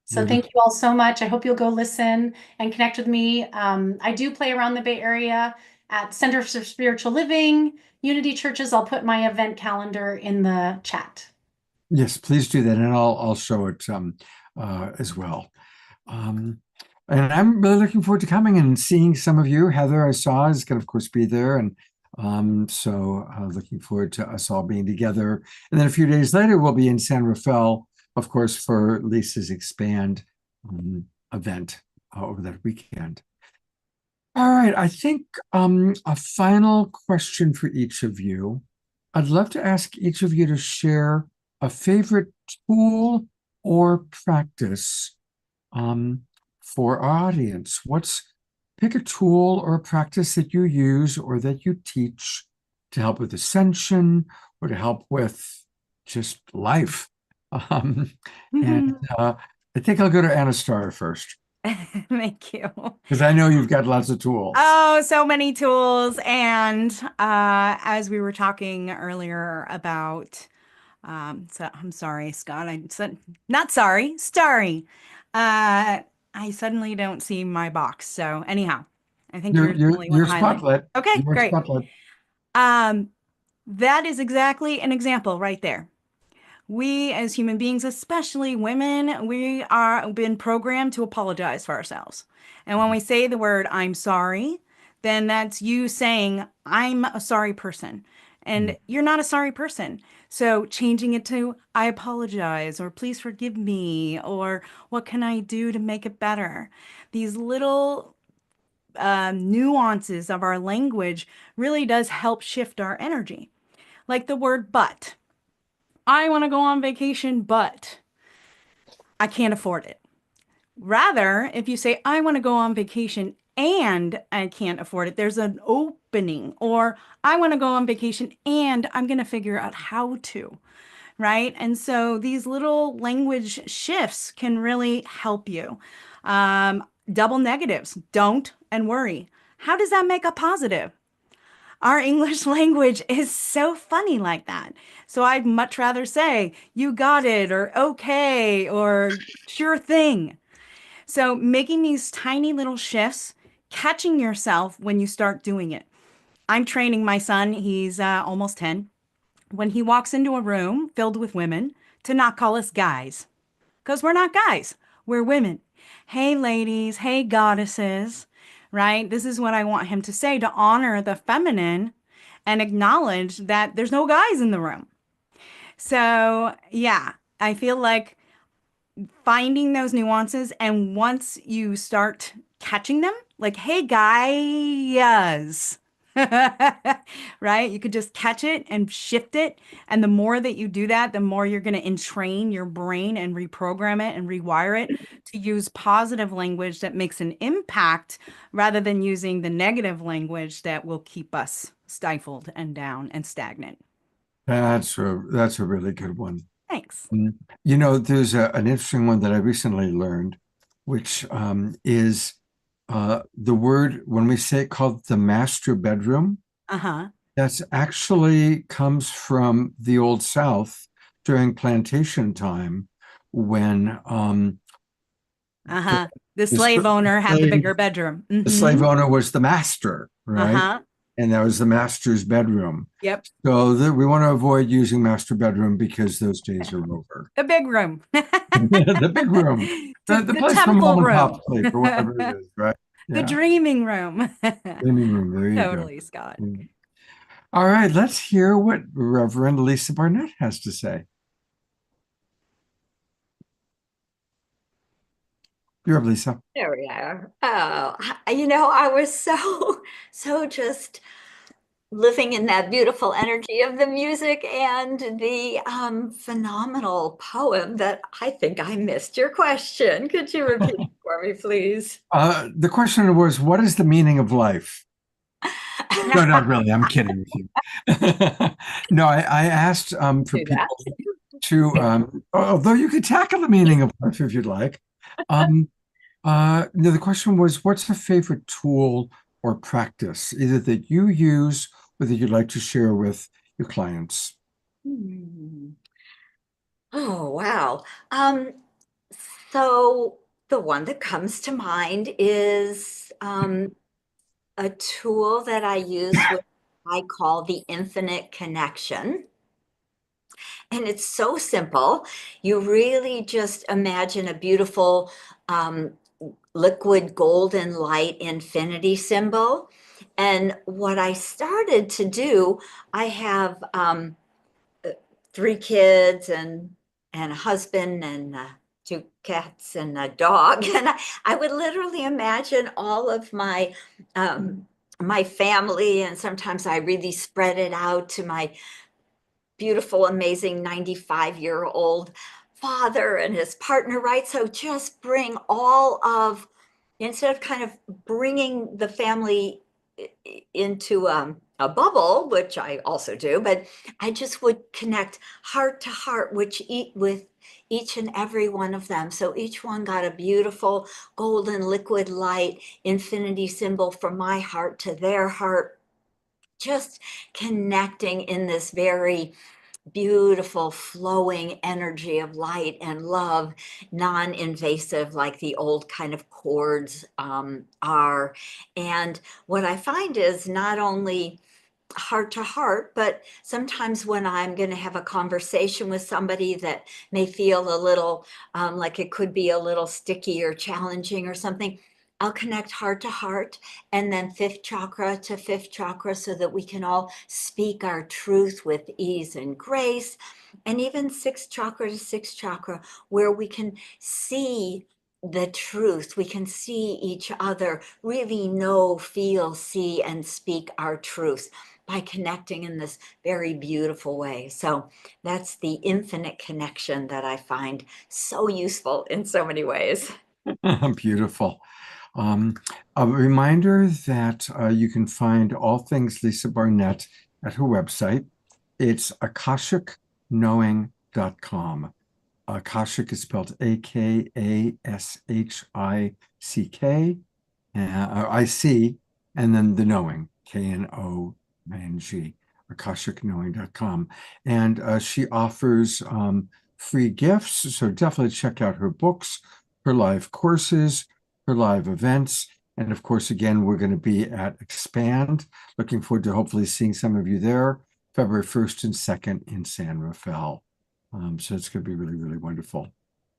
Speaker 9: So thank you all so much. I hope you'll go listen and connect with me. I do play around the Bay Area at Centers for Spiritual Living, Unity Churches. I'll put my event calendar in the chat.
Speaker 2: Yes, please do that. And I'll show it as well. And I'm really looking forward to coming and seeing some of you. Heather, I saw, is going to, of course, be there. And so looking forward to us all being together. And then a few days later, we'll be in San Rafael, of course, for Lisa's Expand event over that weekend. All right, I think a final question for each of you. I'd love to ask each of you to share a favorite tool or practice for our audience. Pick a tool or a practice that you use or that you teach to help with ascension or to help with just life. And I think I'll go to Anastasia first.
Speaker 5: Thank you.
Speaker 2: Because I know you've got lots of tools.
Speaker 5: Oh, so many tools. And as we were talking earlier about, so I'm sorry, Scott, I said, not sorry, starry. I suddenly don't see my box. So anyhow, I think you're the only one
Speaker 2: your
Speaker 5: highlighting.
Speaker 2: spotlight.
Speaker 5: Okay,
Speaker 2: Your
Speaker 5: great.
Speaker 2: spotlight.
Speaker 5: That is exactly an example right there. We as human beings, especially women, we are been programmed to apologize for ourselves. And when we say the word, I'm sorry, then that's you saying, I'm a sorry person. And you're not a sorry person. So changing it to, I apologize, or please forgive me, or what can I do to make it better? These little nuances of our language really does help shift our energy. Like the word but. I want to go on vacation, but I can't afford it. Rather, if you say, I want to go on vacation and I can't afford it, there's an opening. Or I want to go on vacation and I'm going to figure out how to, right? And so these little language shifts can really help you. Double negatives, don't and worry. How does that make a positive? Our English language is so funny like that. So I'd much rather say, you got it, or okay, or sure thing. So making these tiny little shifts, catching yourself when you start doing it. I'm training my son, he's almost 10. when he walks into a room filled with women to not call us guys, because we're not guys, we're women. Hey, ladies, hey, goddesses, right? This is what I want him to say to honor the feminine and acknowledge that there's no guys in the room. So, yeah, I feel like finding those nuances, and once you start catching them, like, hey, guys, right? You could just catch it and shift it. And the more that you do that, the more you're going to entrain your brain and reprogram it and rewire it to use positive language that makes an impact rather than using the negative language that will keep us stifled and down and stagnant.
Speaker 2: That's a really good one.
Speaker 5: Thanks.
Speaker 2: You know, there's an interesting one that I recently learned, which is the word, when we say it, called the master bedroom. That's actually comes from the Old South during plantation time, when
Speaker 5: the slave owner had the bigger bedroom.
Speaker 2: The slave owner was the master, right? And that was the master's bedroom.
Speaker 5: Yep.
Speaker 2: So we want to avoid using master bedroom because those days are over.
Speaker 5: The big room.
Speaker 2: The big room. The place for mom and pop sleep or whatever it is, right?
Speaker 5: The dreaming room.
Speaker 2: Dreaming room. There you go.
Speaker 5: Totally, Scott.
Speaker 2: All right, let's hear what Reverend Lisa Barnett has to say. You're up, Lisa.
Speaker 6: There we are. Oh, you know, I was so just living in that beautiful energy of the music and the phenomenal poem that I think I missed your question. Could you repeat it for me, please?
Speaker 2: The question was, what is the meaning of life? No, not really. I'm kidding with you. No, I asked for people to, although you could tackle the meaning of life if you'd like. The question was, what's a favorite tool or practice, either that you use or that you'd like to share with your clients?
Speaker 6: Oh, wow. So the one that comes to mind is a tool that I use, which I call the infinite connection. And it's so simple. You really just imagine a beautiful liquid golden light infinity symbol. And what I started to do, I have 3 kids and a husband and 2 cats and a dog. And I would literally imagine all of my my family, and sometimes I really spread it out to my beautiful, amazing 95-year-old father and his partner, right? So just bring all of, instead of kind of bringing the family into a bubble, which I also do, but I just would connect heart to heart, with each and every one of them. So each one got a beautiful golden liquid light infinity symbol from my heart to their heart, just connecting in this very beautiful flowing energy of light and love, non-invasive like the old kind of chords are. And what I find is not only heart to heart, but sometimes when I'm going to have a conversation with somebody that may feel a little like it could be a little sticky or challenging or something, I'll connect heart to heart and then 5th chakra to 5th chakra so that we can all speak our truth with ease and grace. And even 6th chakra to 6th chakra, where we can see the truth. We can see each other, really know, feel, see, and speak our truth by connecting in this very beautiful way. So that's the infinite connection that I find so useful in so many ways.
Speaker 2: Beautiful. A reminder that you can find all things Lisa Barnett at her website. It's akashickknowing.com. Akashic is spelled AKASHICK, IC, and then the knowing, KNOING, akashickknowing.com. And she offers free gifts, so definitely check out her books, her live courses, her live events. And of course, again, we're going to be at Expand. Looking forward to hopefully seeing some of you there. February 1st and 2nd in San Rafael. So it's going to be really, really wonderful.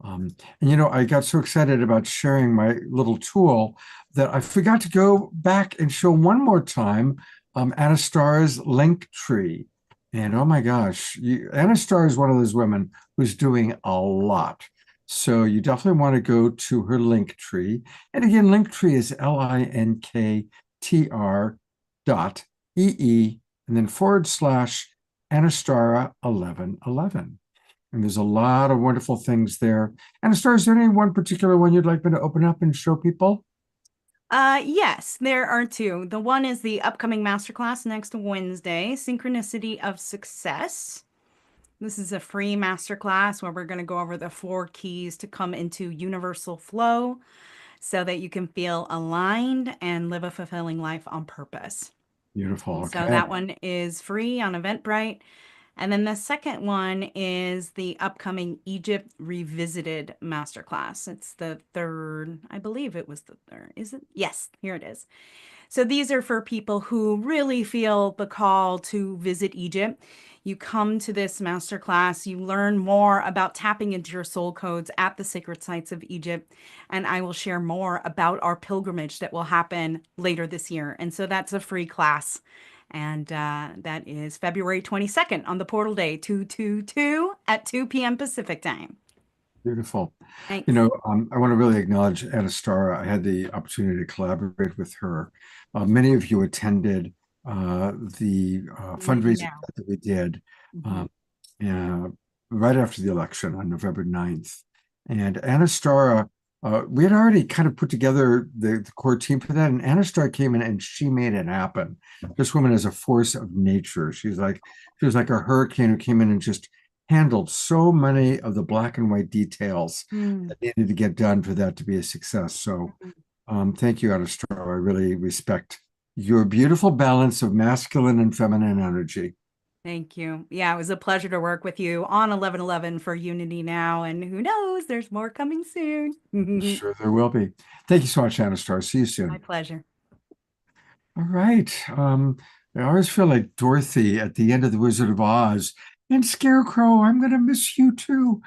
Speaker 2: And I got so excited about sharing my little tool that I forgot to go back and show one more time Anna Starr's link tree. And oh my gosh, Anna Starr is one of those women who's doing a lot. So you definitely want to go to her link tree. And again, Linktree is linktr.ee and then / Anastarra 1111. And there's a lot of wonderful things there. Anastarra, is there any one particular one you'd like me to open up and show people?
Speaker 5: Yes, there are two. The one is the upcoming masterclass next Wednesday, Synchronicity of Success. This is a free masterclass where we're going to go over the 4 keys to come into universal flow so that you can feel aligned and live a fulfilling life on purpose.
Speaker 2: Beautiful.
Speaker 5: So
Speaker 2: Okay.
Speaker 5: that one is free on Eventbrite. And then the second one is the upcoming Egypt Revisited Masterclass. It's the third, I believe it was the third. Is it? Yes, here it is. So these are for people who really feel the call to visit Egypt. You come to this masterclass, you learn more about tapping into your soul codes at the sacred sites of Egypt, and I will share more about our pilgrimage that will happen later this year. And so that's a free class. And that is February 22nd on the portal day, 222 at 2 p.m. Pacific time.
Speaker 2: Beautiful.
Speaker 5: Thanks.
Speaker 2: I want to really acknowledge Anastarra. I had the opportunity to collaborate with her. Many of you attended the fundraising that we did right after the election on November 9th. And Anastarra, we had already kind of put together the core team for that. And Anastarra came in and she made it happen. This woman is a force of nature. She was like a hurricane who came in and just handled so many of the black and white details that needed to get done for that to be a success. So thank you, Anastarra. I really respect your beautiful balance of masculine and feminine energy.
Speaker 5: Thank you. Yeah, it was a pleasure to work with you on 1111 for Unity Now. And who knows, there's more coming soon.
Speaker 2: Sure, there will be. Thank you so much, Anastarra. See you soon.
Speaker 5: My pleasure.
Speaker 2: All right. I always feel like Dorothy at the end of The Wizard of Oz. And Scarecrow, I'm going to miss you too.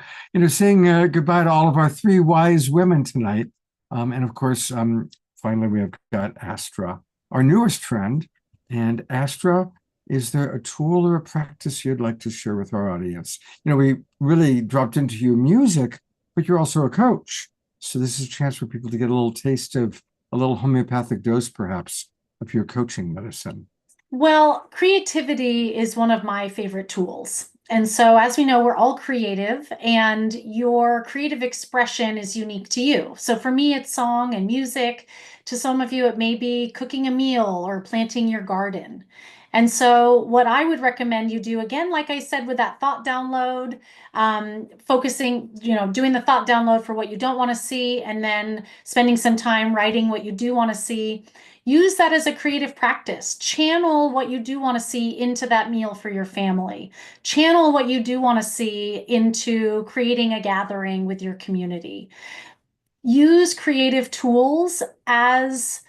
Speaker 2: Saying goodbye to all of our 3 wise women tonight. And of course, finally, we have got Astra, our newest friend. And Astra, is there a tool or a practice you'd like to share with our audience? We really dropped into your music, but you're also a coach. So this is a chance for people to get a little taste of a little homeopathic dose, perhaps, of your coaching medicine.
Speaker 9: Well, creativity is one of my favorite tools. And so, as we know, we're all creative, and your creative expression is unique to you. So for me, it's song and music. To some of you, it may be cooking a meal or planting your garden. And so what I would recommend you do, again, like I said, with that thought download, focusing, doing the thought download for what you don't want to see, and then spending some time writing what you do want to see. Use that as a creative practice. Channel what you do want to see into that meal for your family. Channel what you do want to see into creating a gathering with your community. Use creative tools as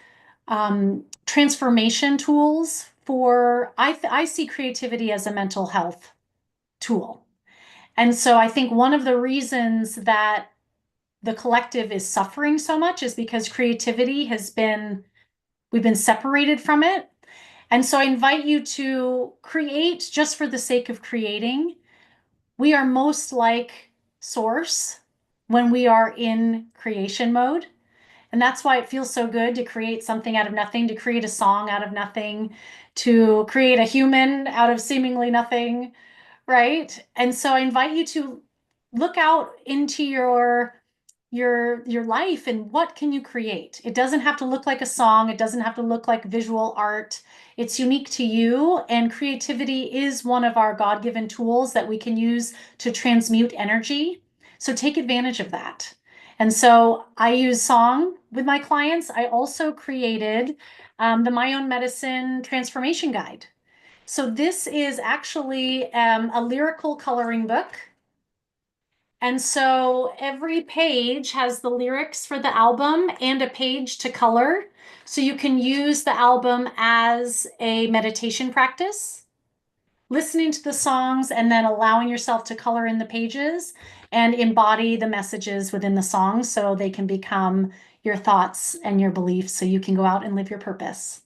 Speaker 9: transformation tools for, I see creativity as a mental health tool. And so I think one of the reasons that the collective is suffering so much is because creativity we've been separated from it. And so I invite you to create just for the sake of creating. We are most like source when we are in creation mode. And that's why it feels so good to create something out of nothing, to create a song out of nothing, to create a human out of seemingly nothing, right? And so I invite you to look out into your life and what can you create? It doesn't have to look like a song. It doesn't have to look like visual art. It's unique to you, and creativity is one of our God-given tools that we can use to transmute energy. So take advantage of that. And so I use song with my clients. I also created the My Own Medicine Transformation Guide. So this is actually a lyrical coloring book. And so every page has the lyrics for the album and a page to color. So you can use the album as a meditation practice, listening to the songs and then allowing yourself to color in the pages and embody the messages within the songs so they can become your thoughts and your beliefs so you can go out and live your purpose.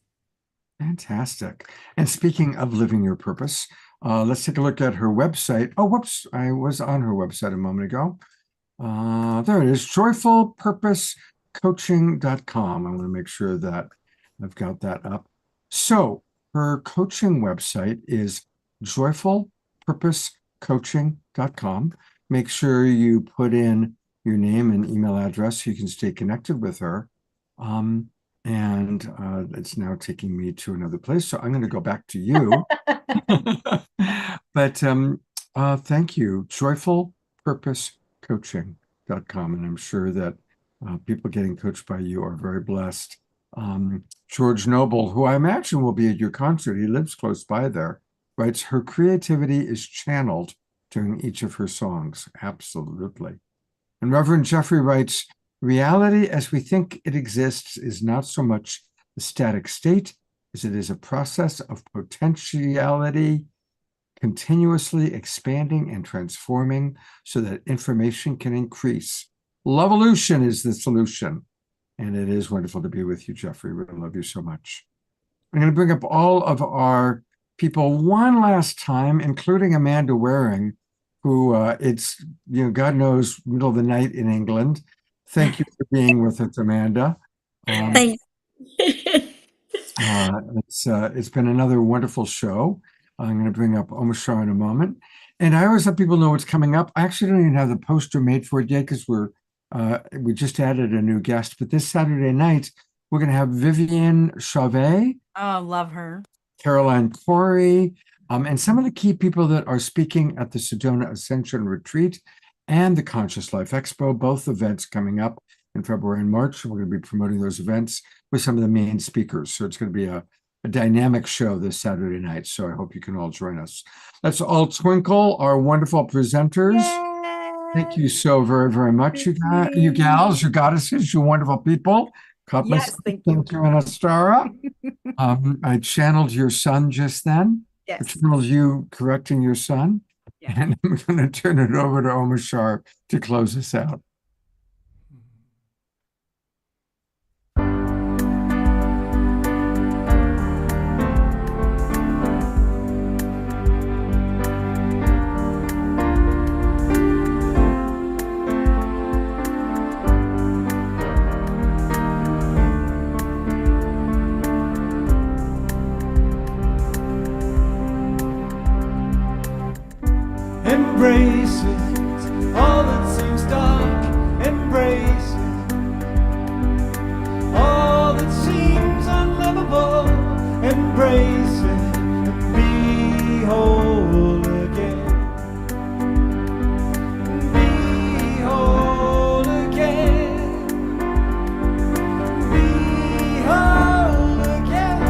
Speaker 2: Fantastic. And speaking of living your purpose, let's take a look at her website. Oh, whoops, I was on her website a moment ago. There it is, joyfulpurposecoaching.com. I want to make sure that I've got that up. So her coaching website is joyfulpurposecoaching.com. Make sure you put in your name and email address so you can stay connected with her. It's now taking me to another place, so I'm going to go back to you. But thank you, joyfulpurposecoaching.com, and I'm sure that people getting coached by you are very blessed. George Noble, who I imagine will be at your concert, he lives close by there, writes, her creativity is channeled during each of her songs. Absolutely. And Reverend Jeffrey writes, reality as we think it exists is not so much the static state as it is a process of potentiality continuously expanding and transforming so that information can increase. Lovolution is the solution. And it is wonderful to be with you, Jeffrey. We love you so much. I'm going to bring up all of our people one last time, including Amanda Waring, who it's, God knows, middle of the night in England. Thank you for being with us, Amanda.
Speaker 11: Thanks.
Speaker 2: It's been another wonderful show. I'm going to bring up Omashar in a moment. And I always let people know what's coming up. I actually don't even have the poster made for it yet because we just added a new guest. But this Saturday night, we're going to have Vivian Chauvet.
Speaker 5: Oh, love her.
Speaker 2: Caroline Corey, and some of the key people that are speaking at the Sedona Ascension Retreat and the Conscious Life Expo, both events coming up in February and March. We're going to be promoting those events with some of the main speakers. So it's going to be a dynamic show this Saturday night. So I hope you can all join us. Let's all twinkle, our wonderful presenters. Yay! Thank you so very, very much, you gals, you goddesses, you wonderful people.
Speaker 5: Yes, thank you.
Speaker 2: Anastara. I channeled your son just then.
Speaker 5: Yes.
Speaker 2: I channeled you correcting your son. Yeah. And I'm going to turn it over to Omashar to close us out.
Speaker 3: Embrace it, all that seems dark, embrace it. All that seems unlovable, embrace it, and be whole again. Be whole again. Be whole again.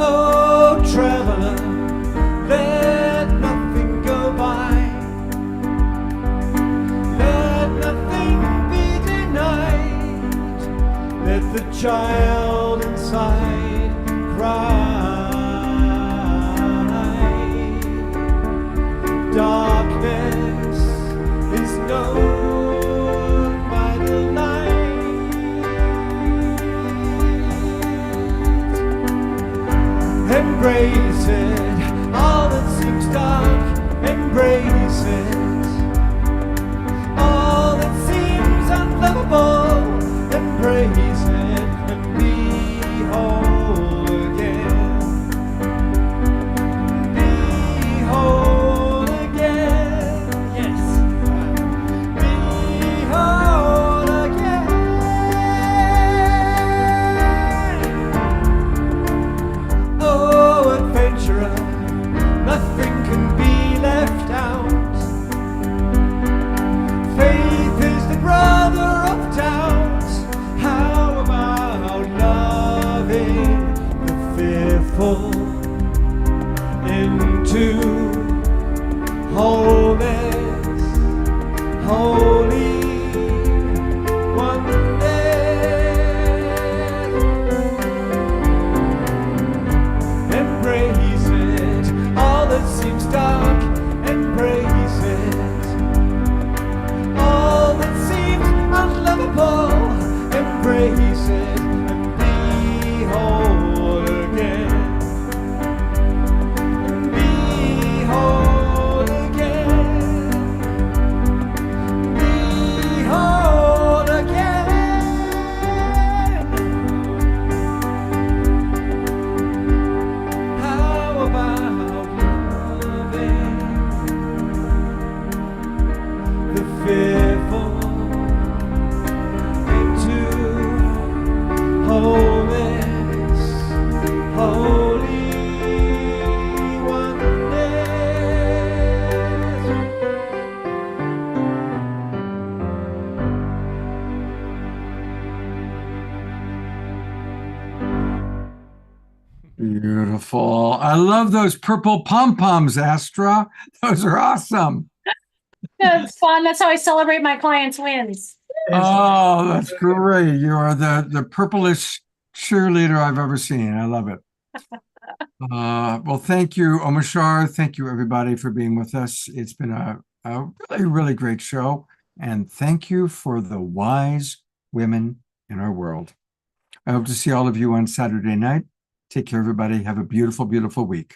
Speaker 3: Oh, traveler, let nothing go by. Let nothing be denied. Let the child inside cry. Darkness is known by the light. Embrace it, all that seems dark, embrace it. All that seems unlovable, embrace it, and be whole again. Be whole again, yes. Be whole again. Oh, adventurer, nothing can be left out.
Speaker 2: Oh, I love those purple pom-poms, Astra. Those are awesome.
Speaker 9: That's fun. That's how I celebrate my clients' wins.
Speaker 2: Oh, that's great. You are the purplish cheerleader I've ever seen. I love it. Well, thank you, Omashar. Thank you, everybody, for being with us. It's been a really, really great show. And thank you for the wise women in our world. I hope to see all of you on Saturday night. Take care, everybody. Have a beautiful, beautiful week.